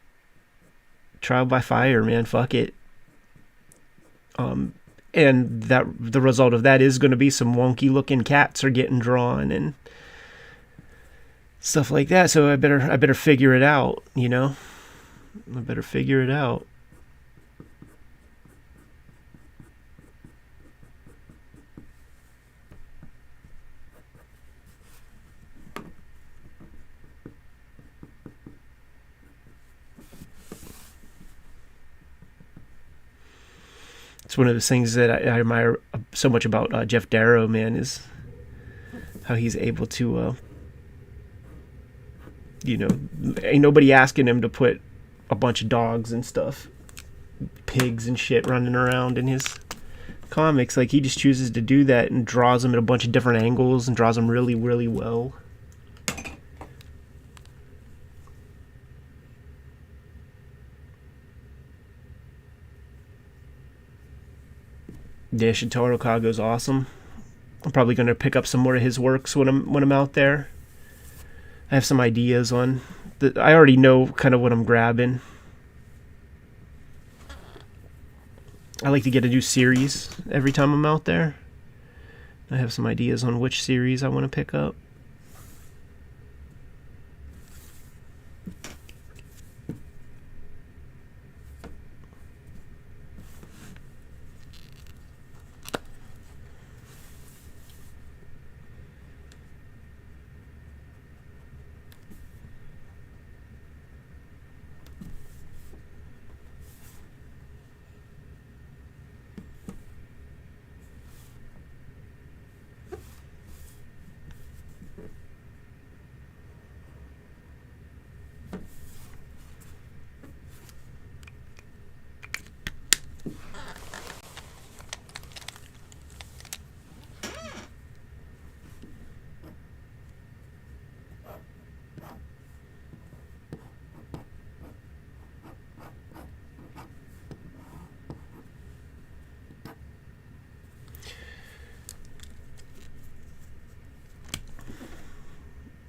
trial by fire, man, fuck it. And that the result of that is going to be some wonky looking cats are getting drawn and stuff like that. So I better figure it out, I better figure it out. It's one of those things that I admire so much about Jeff Darrow, man, is how he's able to, ain't nobody asking him to put a bunch of dogs and stuff, pigs and shit running around in his comics. Like, he just chooses to do that and draws them at a bunch of different angles and draws them really, really well. Yeah, Shintaro Kago's awesome. I'm probably going to pick up some more of his works when I'm out there. I have some ideas on I already know kind of what I'm grabbing. I like to get a new series every time I'm out there. I have some ideas on which series I want to pick up.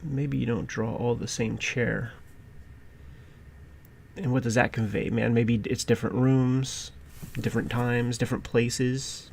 Maybe you don't draw all the same chair. And what does that convey, man? Maybe it's different rooms, different times, different places.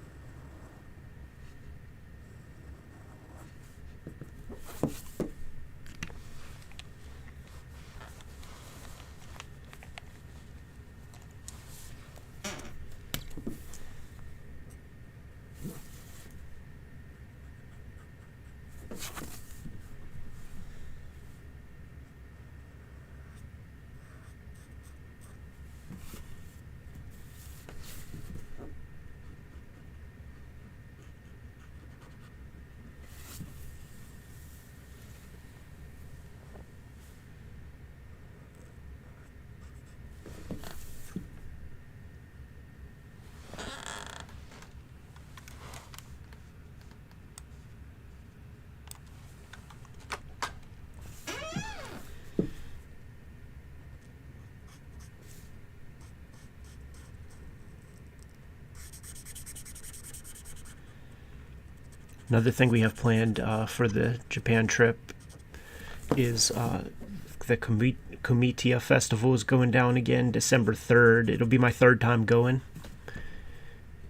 Another thing we have planned for the Japan trip is the Komitia Festival is going down again December 3rd. It'll be my third time going.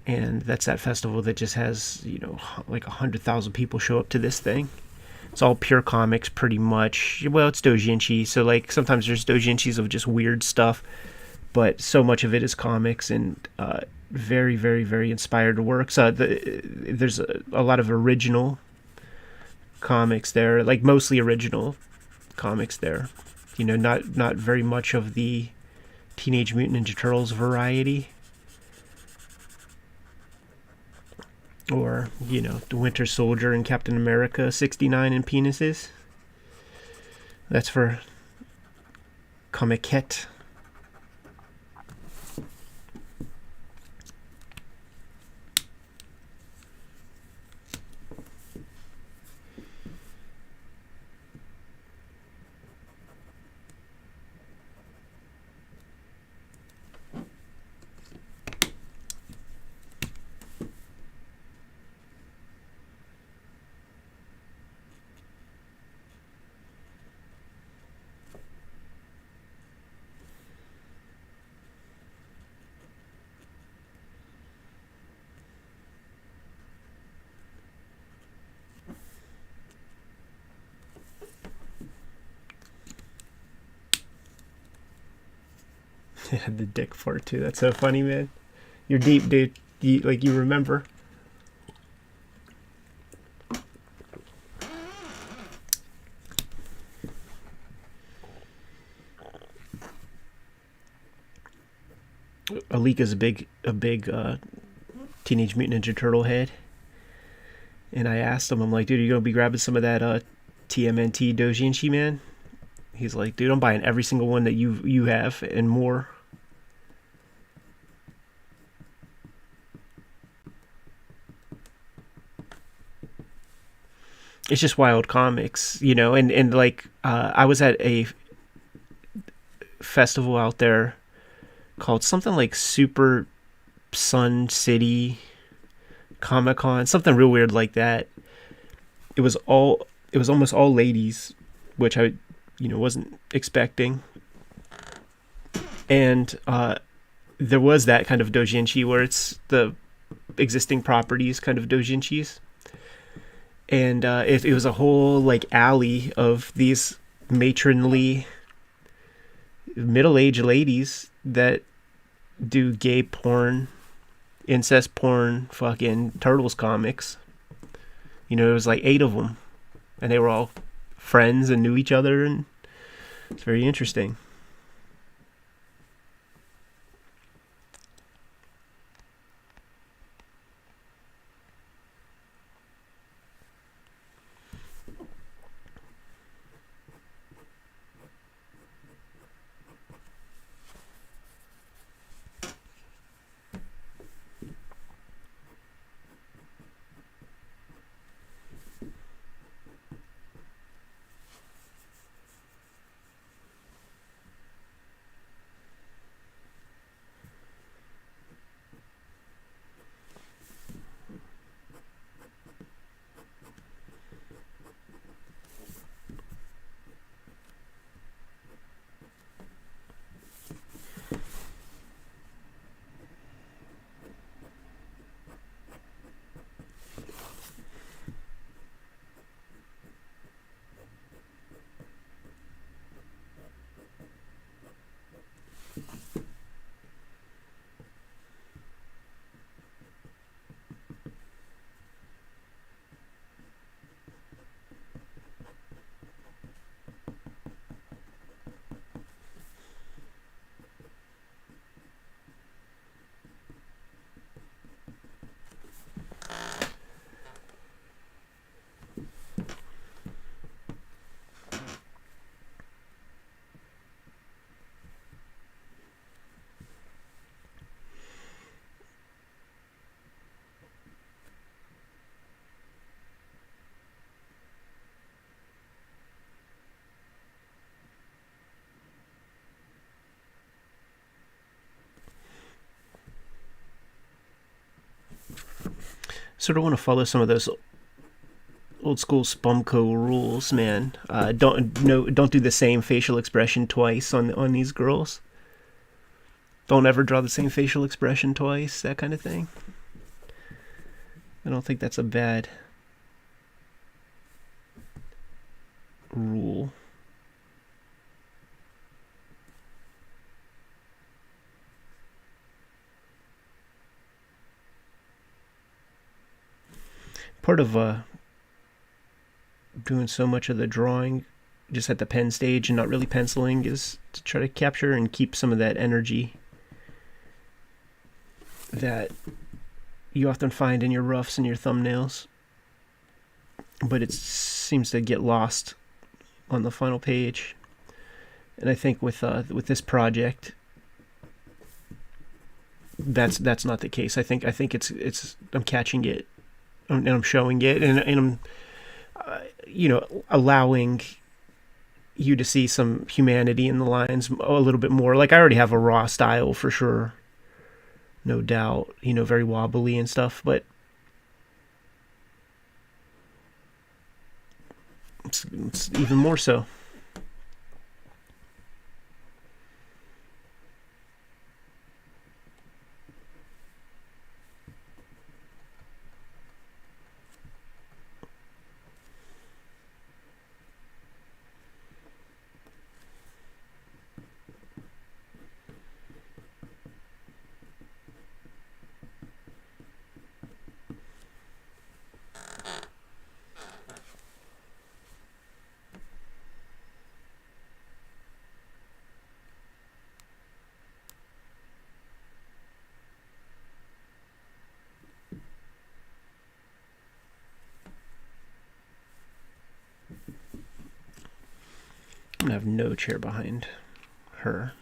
And that's that festival that just has, like 100,000 people show up to this thing. It's all pure comics pretty much. Well, it's doujinshi, so like sometimes there's doujinshis of just weird stuff, but so much of it is comics and very, very, very inspired works. There's a lot of original comics there, like mostly original comics there. Not very much of the Teenage Mutant Ninja Turtles variety. Or, the Winter Soldier and Captain America 69 and penises. That's for Comiquette. The dick part too. That's so funny, man. You're deep, dude. You remember. Alika's a big Teenage Mutant Ninja Turtle head, and I asked him, I'm like, dude, are you gonna be grabbing some of that TMNT Dojinshi, man? He's like, dude, I'm buying every single one that you have and more. It's just wild comics, and like I was at a festival out there called something like Super Sun City Comic Con, something real weird like that. It was almost all ladies, which I wasn't expecting. And there was that kind of doujinshi where it's the existing properties kind of doujinshis. And it was a whole like alley of these matronly middle-aged ladies that do gay porn, incest porn, fucking Turtles comics. It was like 8 of them, and they were all friends and knew each other, and it's very interesting. Sort of want to follow some of those old school Spumco rules, man. Don't do the same facial expression twice on these girls. Don't ever draw the same facial expression twice, that kind of thing. I don't think that's a bad rule. Part of doing so much of the drawing just at the pen stage and not really penciling is to try to capture and keep some of that energy that you often find in your roughs and your thumbnails, but it seems to get lost on the final page. And I think with this project, that's not the case. I think it's I'm catching it, and I'm showing it, and I'm allowing you to see some humanity in the lines a little bit more. Like, I already have a raw style for sure, no doubt, very wobbly and stuff, but it's even more so. gonna have no chair behind her.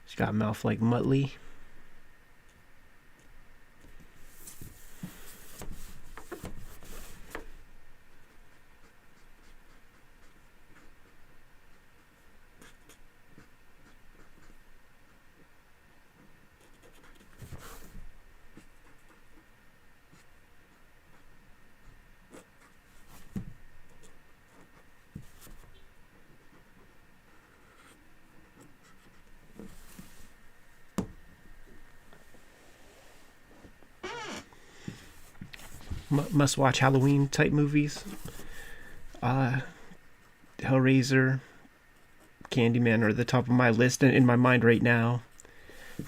She's got a mouth like Muttley. Must-watch Halloween type movies. Hellraiser, Candyman are at the top of my list in my mind right now.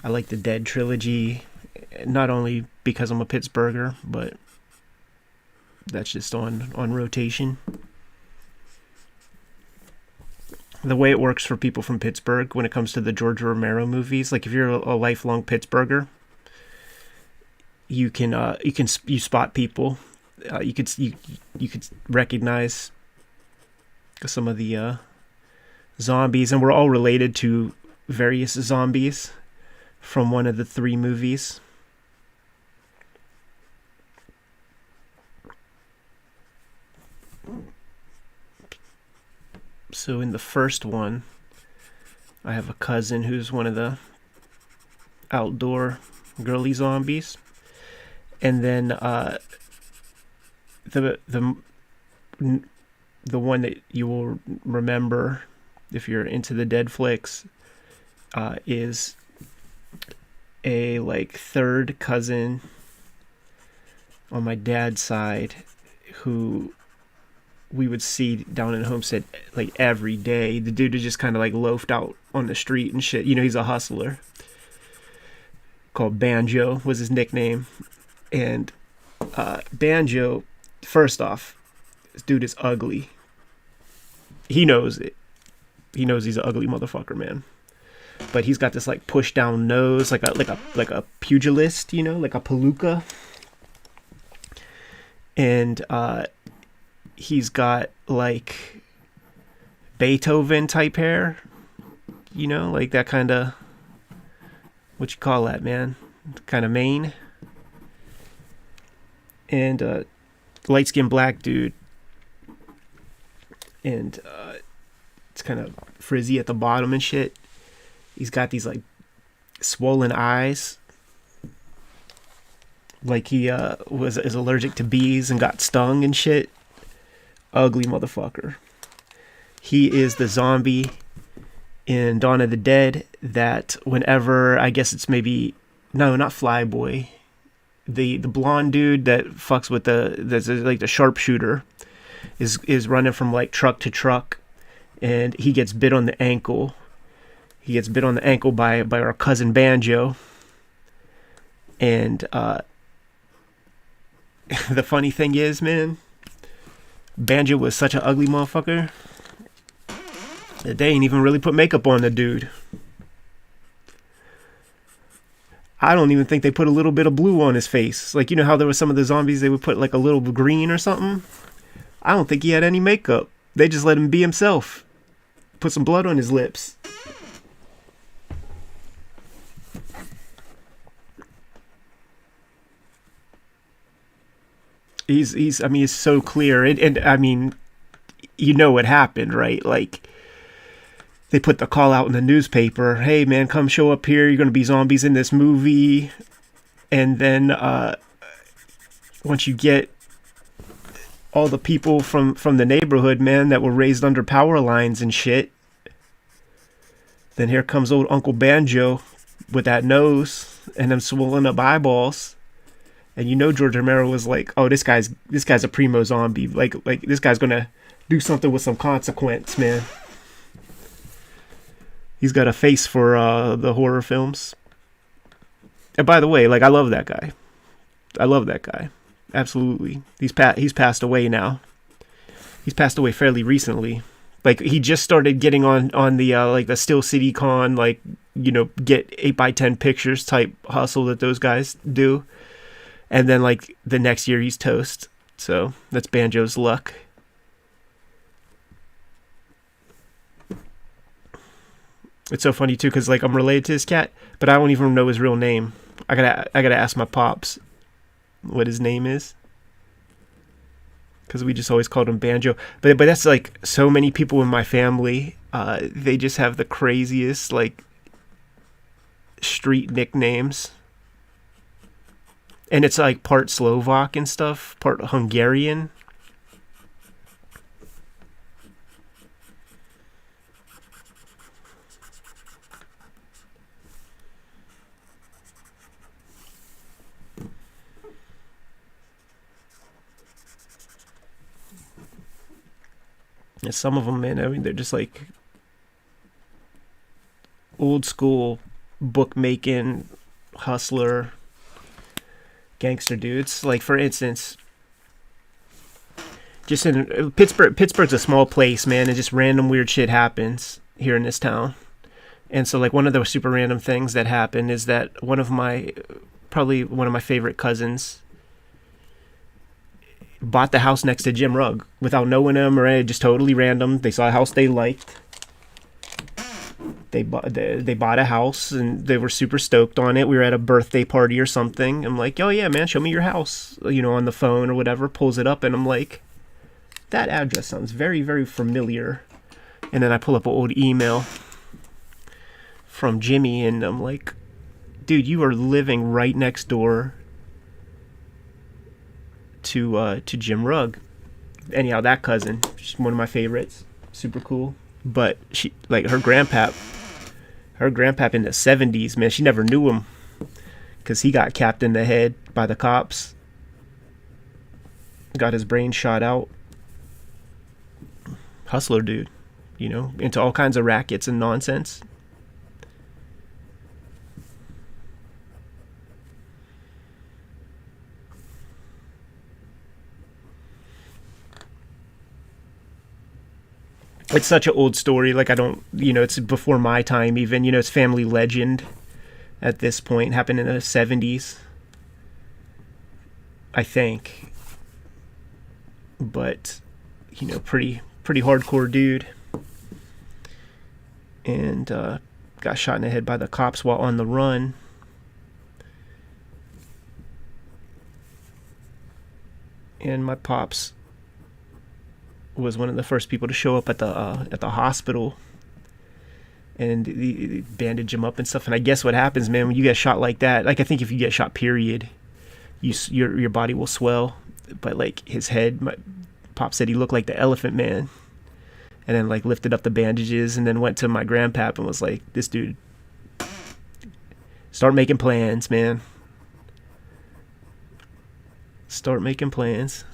I like the Dead trilogy, not only because I'm a Pittsburgher, but that's just on rotation. The way it works for people from Pittsburgh when it comes to the George Romero movies, like if you're a lifelong Pittsburgher, you spot people. You could recognize some of the zombies, and we're all related to various zombies from one of the 3 movies. So in the first one, I have a cousin who's one of the outdoor girly zombies. And then the one that you will remember if you're into the Dead flicks is a like third cousin on my dad's side who we would see down in Homestead like every day. The dude is just kind of like loafed out on the street and shit. You know, he's a hustler. Called Banjo was his nickname. And Banjo, first off, this dude is ugly. He knows it. He knows he's an ugly motherfucker, man. But he's got this like push down nose, like a pugilist, you know, like a palooka. And he's got like Beethoven type hair, you know, like that kind of, what you call that, man? Kind of mane. And light-skinned black dude, and it's kind of frizzy at the bottom and shit. He's got these like swollen eyes, like he is allergic to bees and got stung and shit. Ugly motherfucker. He is the zombie in Dawn of the Dead that whenever, I guess it's maybe, no, not Flyboy, the blonde dude that fucks with that's like the sharpshooter is running from like truck to truck, and he gets bit on the ankle. He gets bit on the ankle by our cousin Banjo. And the funny thing is, man, Banjo was such an ugly motherfucker that they ain't even really put makeup on the dude. I don't even think they put a little bit of blue on his face. Like, you know how there were some of the zombies they would put like a little green or something? I don't think he had any makeup. They just let him be himself. Put some blood on his lips. It's so clear. And I mean, you know what happened, right? Like, they put the call out in the newspaper. Hey, man, come show up here. You're going to be zombies in this movie. And then once you get all the people from the neighborhood, man, that were raised under power lines and shit, then here comes old Uncle Banjo with that nose and them swollen up eyeballs. And you know George Romero was like, oh, this guy's a primo zombie. Like this guy's going to do something with some consequence, man. He's got a face for the horror films. And by the way, like, I love that guy. Absolutely. He's passed away now. He's passed away fairly recently. Like he just started getting on the like the Still City Con, like, you know, get 8x10 pictures type hustle that those guys do. And then like the next year he's toast. So that's Banjo's luck. It's so funny too, cause like I'm related to this cat, but I don't even know his real name. I gotta ask my pops what his name is, because we just always called him Banjo. But that's like so many people in my family. They just have the craziest like street nicknames, and it's like part Slovak and stuff, part Hungarian. And some of them, man, I mean, they're just like old school bookmaking hustler gangster dudes. Like for instance, just in Pittsburgh's a small place, man, and just random weird shit happens here in this town. And so like one of the super random things that happened is that probably one of my favorite cousins bought the house next to Jim Rugg without knowing him or anything, just totally random. They saw a house they liked. They bought a house and they were super stoked on it. We were at a birthday party or something. I'm like, oh yeah, man, show me your house, you know, on the phone or whatever. Pulls it up and I'm like, that address sounds very, very familiar. And then I pull up an old email from Jimmy and I'm like, dude, you are living right next door to Jim Rugg. Anyhow, that cousin, she's one of my favorites, super cool. But she, like, her grandpap in the 70s, man, she never knew him because he got capped in the head by the cops, got his brain shot out. Hustler dude, you know, into all kinds of rackets and nonsense. It's such an old story. Like, I don't, you know, it's before my time even. You know, it's family legend at this point. It happened in the 70s, I think. But, you know, pretty hardcore dude. And got shot in the head by the cops while on the run. And my pops was one of the first people to show up at the hospital, and they bandage him up and stuff. And I guess what happens, man, when you get shot like that, like I think if you get shot, period, your body will swell. But like his head, my pop said he looked like the Elephant Man, and then like lifted up the bandages, and then went to my grandpap and was like, "This dude, start making plans, man. Start making plans."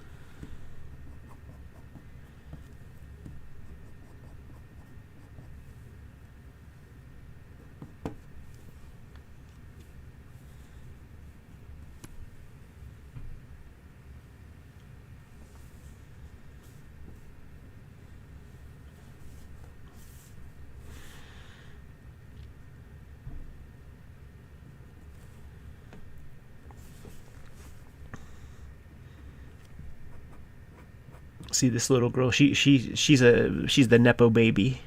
See this little girl. She's the nepo baby.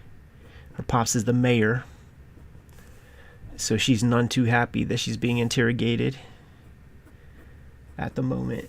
Her pops is the mayor, so she's none too happy that she's being interrogated at the moment.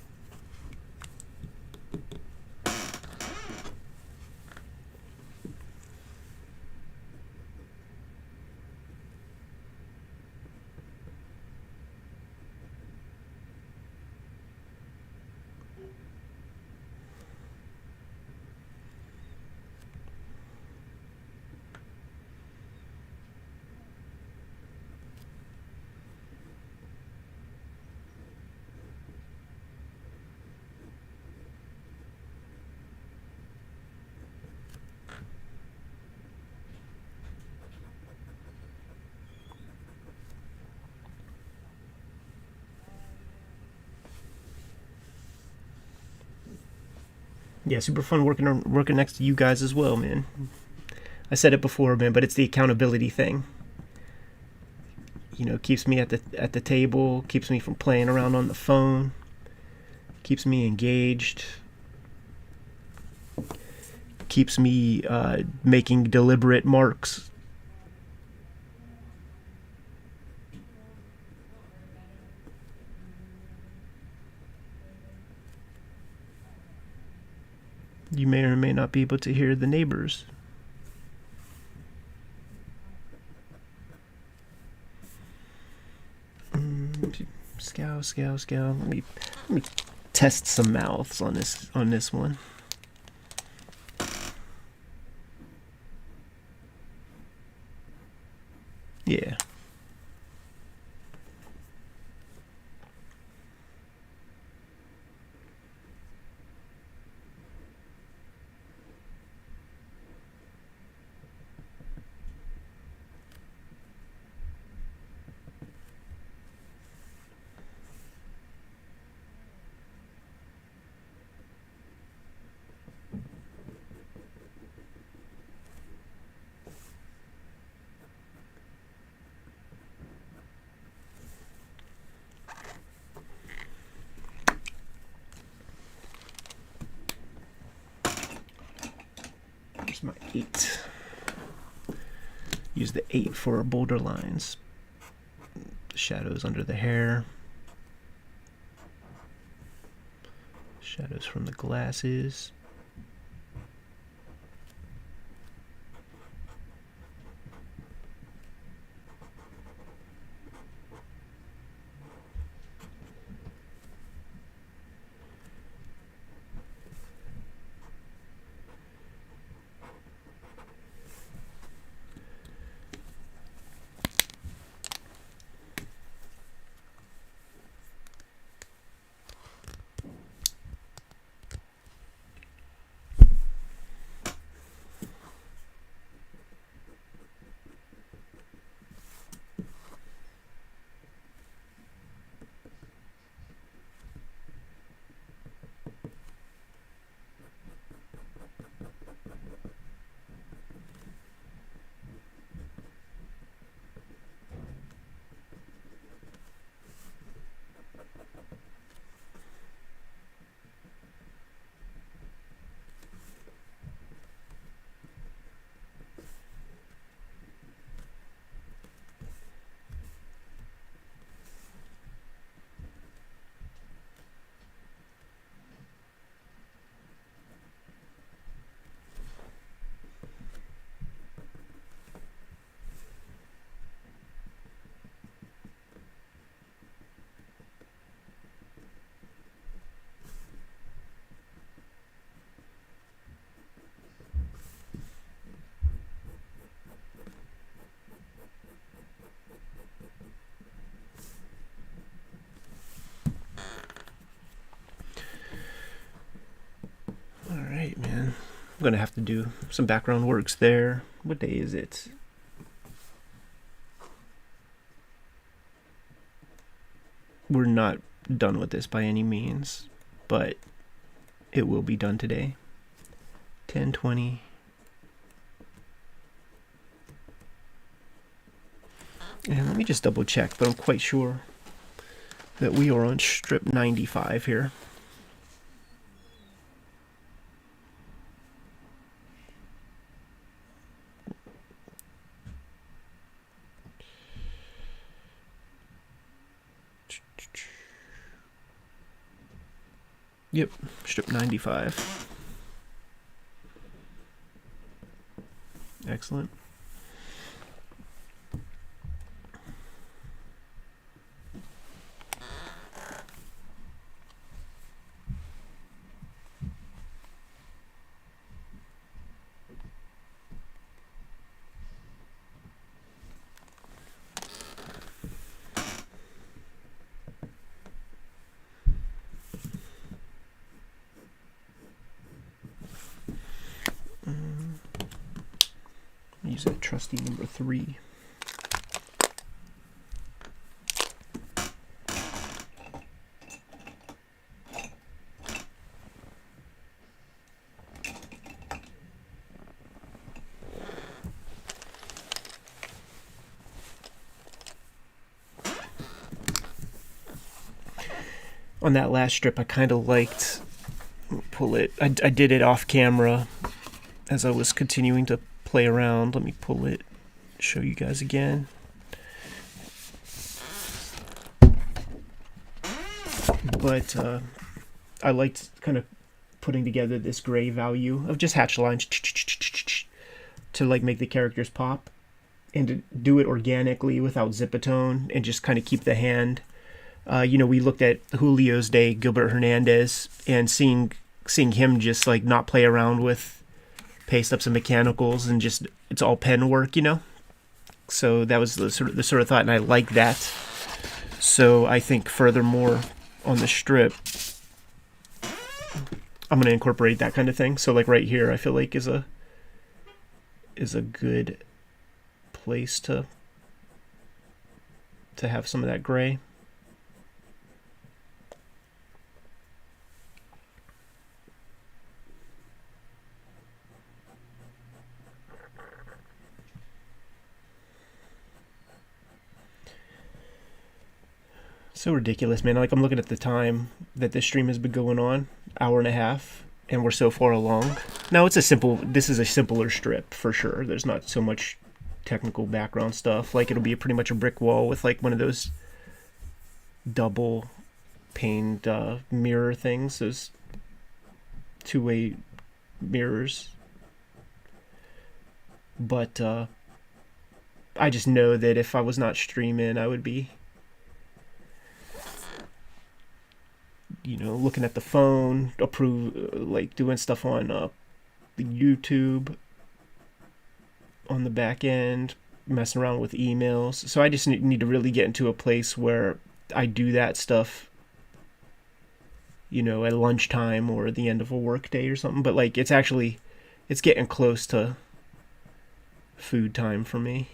Yeah, super fun working next to you guys as well, man. I said it before, man, but it's the accountability thing. You know, keeps me at the table, keeps me from playing around on the phone, keeps me engaged, keeps me making deliberate marks. You may or may not be able to hear the neighbors. Scow. Let me test some mouths on this one. Yeah. Here's my 8. Use the 8 for bolder lines. Shadows under the hair. Shadows from the glasses. Alright, man. I'm gonna have to do some background works there. What day is it? We're not done with this by any means, but it will be done today. 10:20. And let me just double check, but I'm quite sure that we are on strip 95 here. Yep, strip 95. Excellent. Use that trusty number 3. on that last strip, I kind of liked, pull it, I did it off camera as I was continuing to play around. Let me pull it, show you guys again. But I liked kind of putting together this gray value of just hatch lines to like make the characters pop, and to do it organically without zipatone, and just kind of keep the hand. We looked at Julio's Day, Gilbert Hernandez, and seeing him just like not play around with paste ups and mechanicals, and just it's all pen work, So that was the sort of thought, and I like that. So I think furthermore on the strip, I'm gonna incorporate that kind of thing. So like right here, I feel like is a good place to have some of that gray. So ridiculous, man. Like, I'm looking at the time that this stream has been going on, hour and a half, and we're so far along. Now, this is a simpler strip for sure. There's not so much technical background stuff. Like, it'll be pretty much a brick wall with like one of those double paned mirror things, those two-way mirrors. But I just know that if I was not streaming, I would be looking at the phone, like doing stuff on the YouTube on the back end, messing around with emails. So I just need to really get into a place where I do that stuff, at lunchtime or the end of a work day or something. But like, it's getting close to food time for me.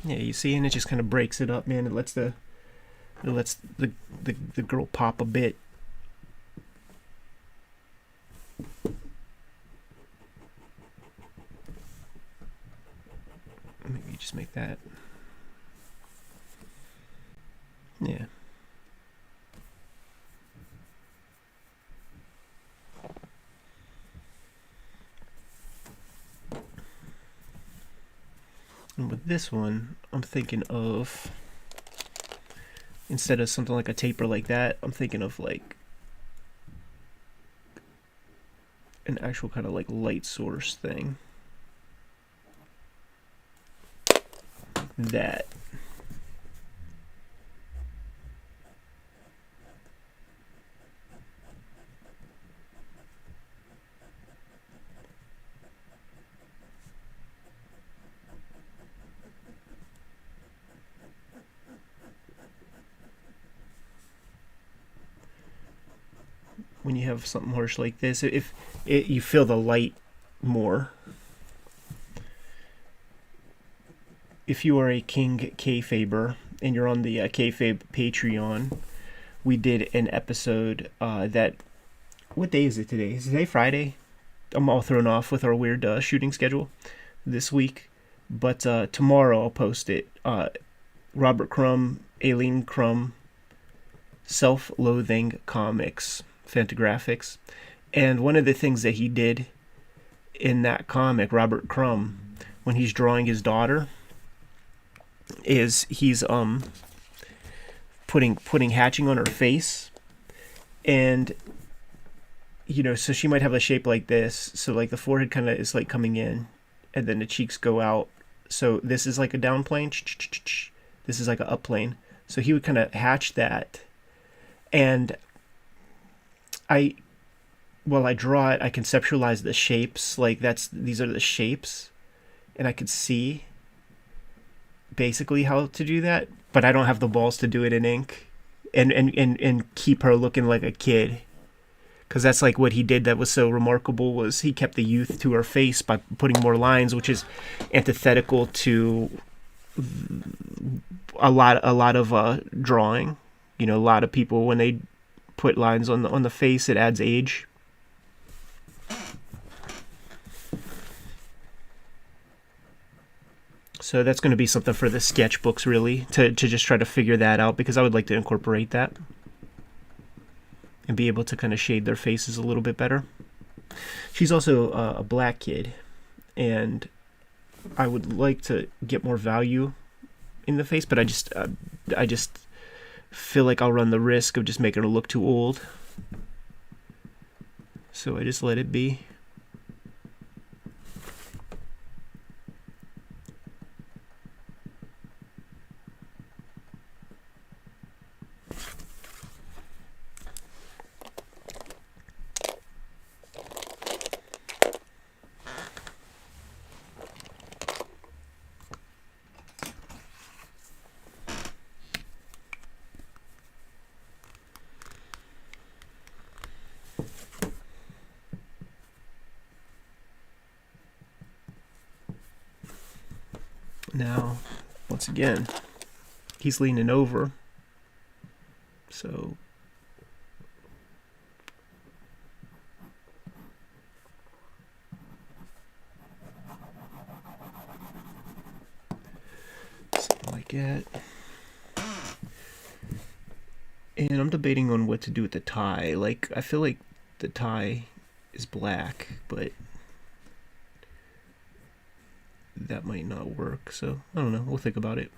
Yeah, you see, and it just kind of breaks it up, man. It lets the girl pop a bit. Maybe just make that. Yeah. And with this one, I'm thinking of, instead of something like a taper like that, I'm thinking of like an actual kind of like light source thing. That. When you have something harsh like this, you feel the light more. If you are a King Kayfaber and you're on the Kayfabe Patreon, we did an episode that, what day is it today? Is today Friday? I'm all thrown off with our weird shooting schedule this week. But tomorrow I'll post it. Robert Crumb, Aileen Crumb, Self-Loathing Comics, Fantagraphics. And one of the things that he did in that comic, Robert Crumb, when he's drawing his daughter, is he's putting hatching on her face, and so she might have a shape like this, so like the forehead kind of is like coming in, and then the cheeks go out. So this is like a down plane, this is like an up plane. So he would kind of hatch that, and while I draw it, I conceptualize the shapes, like these are the shapes, and I could see basically how to do that, but I don't have the balls to do it in ink and keep her looking like a kid, because that's like what he did that was so remarkable, was he kept the youth to her face by putting more lines, which is antithetical to a lot of drawing. A lot of people, when they put lines on the face, it adds age. So that's going to be something for the sketchbooks, really, to just try to figure that out, because I would like to incorporate that and be able to kind of shade their faces a little bit better. She's also a black kid, and I would like to get more value in the face, but I just feel like I'll run the risk of just making her look too old. So I just let it be. Now, once again, he's leaning over, so something like that. And I'm debating on what to do with the tie. Like, I feel like the tie is black, but that might not work, so I don't know. We'll think about it.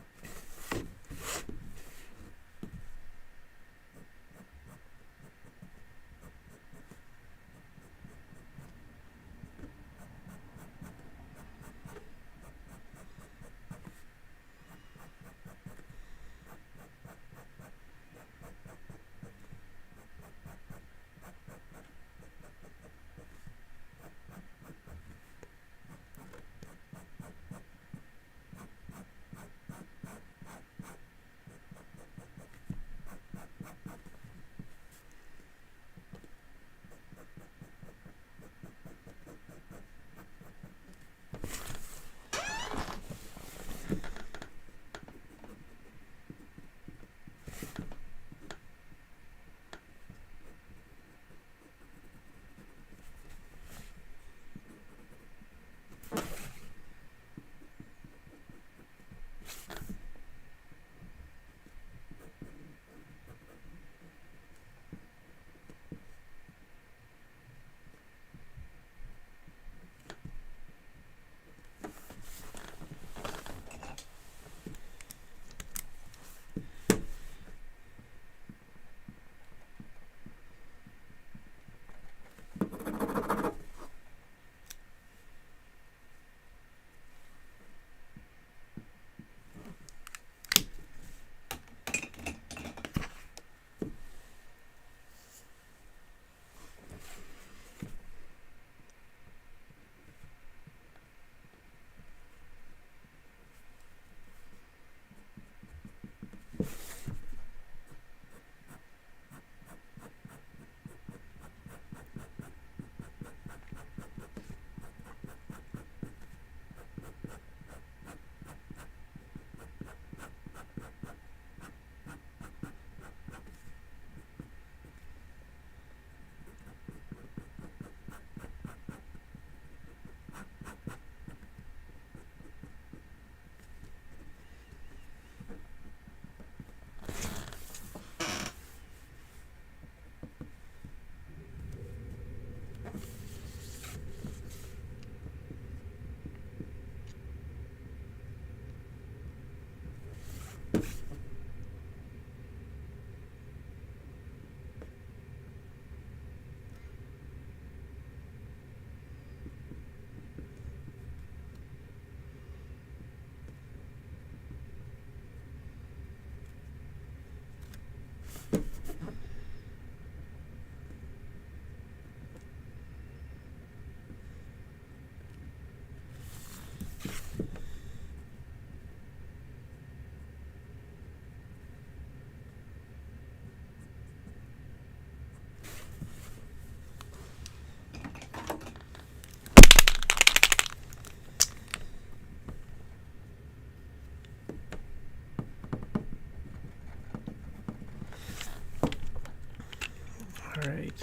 Alright,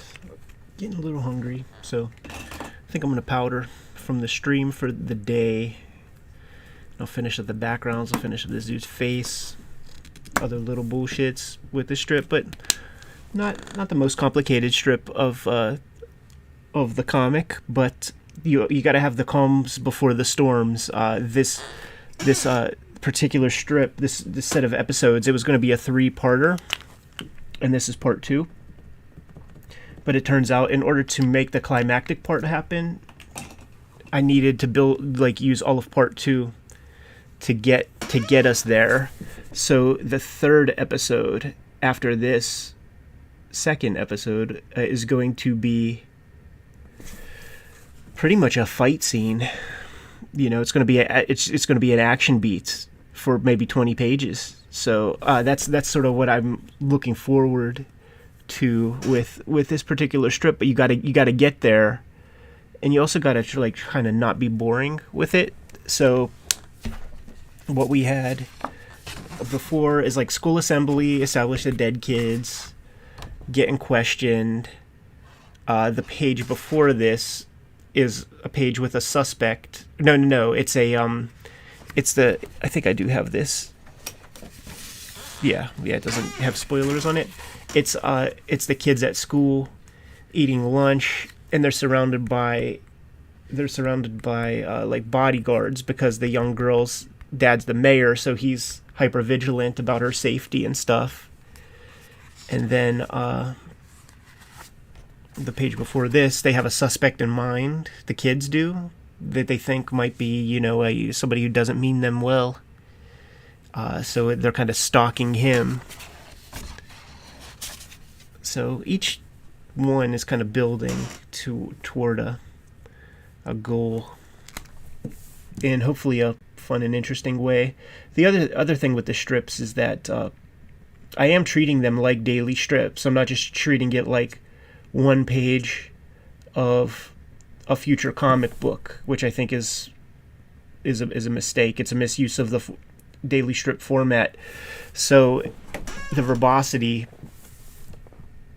getting a little hungry, so I think I'm going to powder from the stream for the day. I'll finish up the backgrounds. I'll finish up this dude's face. Other little bullshits with the strip, but not the most complicated strip of the comic. But you got to have the calms before the storms. This particular strip, this set of episodes, it was going to be a 3-parter, and this is part 2. But it turns out, in order to make the climactic part happen, I needed to use all of part 2 to get us there. So the 3rd episode after this 2nd episode is going to be pretty much a fight scene. It's going to be it's going to be an action beat for maybe 20 pages. So that's sort of what I'm looking forward to with this particular strip. But you got to get there, and you also got to kind of not be boring with it. So what we had before is school assembly, establish the dead kids, getting questioned. The page before this is a page with a suspect. No, it's a I think I do have this. Yeah, it doesn't have spoilers on it. It's the kids at school eating lunch, and they're surrounded by bodyguards because the young girl's dad's the mayor, so he's hyper vigilant about her safety and stuff. And then the page before this, they have a suspect in mind. The kids do, that they think might be somebody who doesn't mean them well. So they're kind of stalking him. So each one is kind of building toward a goal in hopefully a fun and interesting way. The other thing with the strips is that I am treating them like daily strips. I'm not just treating it like one page of a future comic book, which I think is a mistake. It's a misuse of the daily strip format. So the verbosity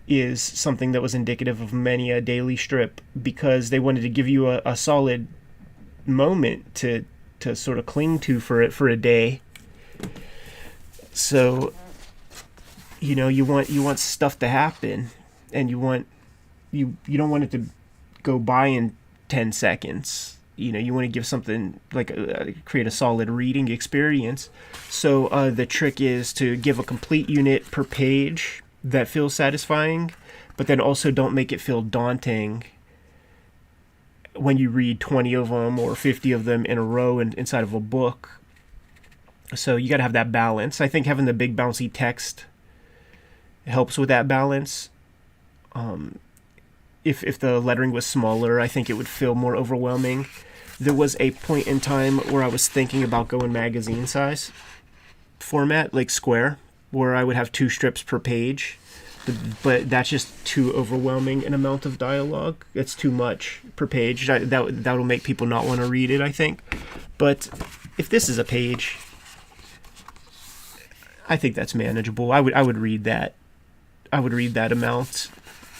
is something that was indicative of many a daily strip, because they wanted to give you a solid moment to sort of cling to for a day. So you want stuff to happen, and you don't want it to go by in 10 seconds. You want to give something create a solid reading experience. So the trick is to give a complete unit per page that feels satisfying, but then also don't make it feel daunting when you read 20 of them or 50 of them in a row inside of a book. So you got to have that balance. I think having the big bouncy text helps with that balance. If the lettering was smaller, I think it would feel more overwhelming. There was a point in time where I was thinking about going magazine size format, like square, where I would have 2 strips per page, but that's just too overwhelming an amount of dialogue. It's too much per page. That'll make people not want to read it, I think. But if this is a page, I think that's manageable. I would read that. I would read that amount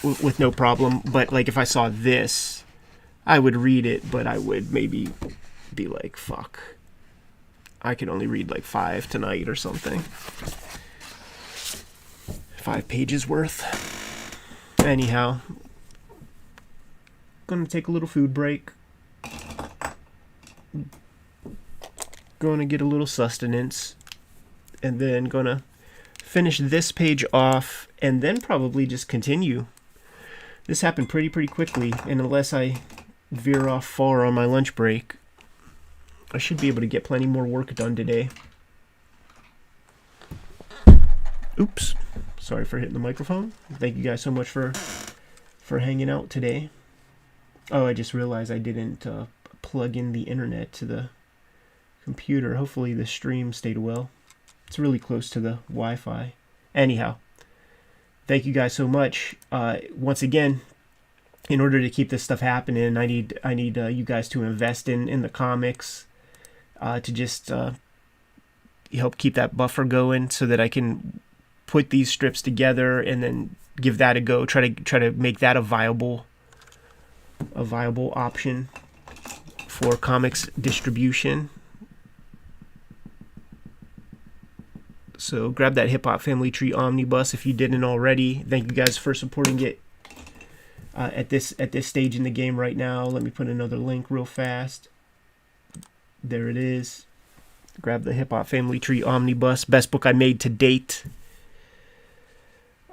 with no problem. But if I saw this, I would read it, but I would maybe be like, fuck, I can only read 5 tonight or something. 5 pages worth. Anyhow, gonna take a little food break. Gonna get a little sustenance, and then gonna finish this page off, and then probably just continue. This happened pretty quickly, and unless I veer off far on my lunch break, I should be able to get plenty more work done today. Oops. Sorry for hitting the microphone. Thank you guys so much for hanging out today. Oh, I just realized I didn't plug in the internet to the computer. Hopefully the stream stayed well. It's really close to the Wi-Fi. Anyhow, thank you guys so much. Once again, in order to keep this stuff happening, I need you guys to invest in the comics, to just help keep that buffer going, so that I can put these strips together and then give that a go. Try to make that a viable option for comics distribution. So grab that Hip Hop Family Tree Omnibus if you didn't already. Thank you guys for supporting it at this stage in the game right now. Let me put another link real fast. There it is. Grab the Hip Hop Family Tree Omnibus. Best book I made to date.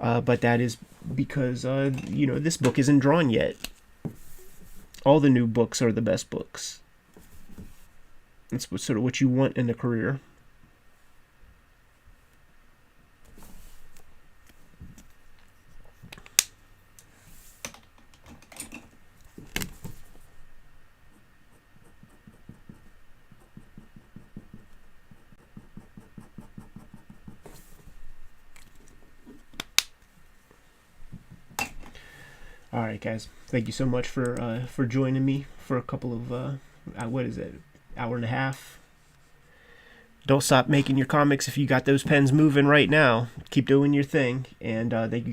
But that is because, you know, this book isn't drawn yet. All the new books are the best books. That's sort of what you want in a career. All right, guys. Thank you so much for joining me for a couple of what is it, hour and a half. Don't stop making your comics if you got those pens moving right now. Keep doing your thing, and thank you.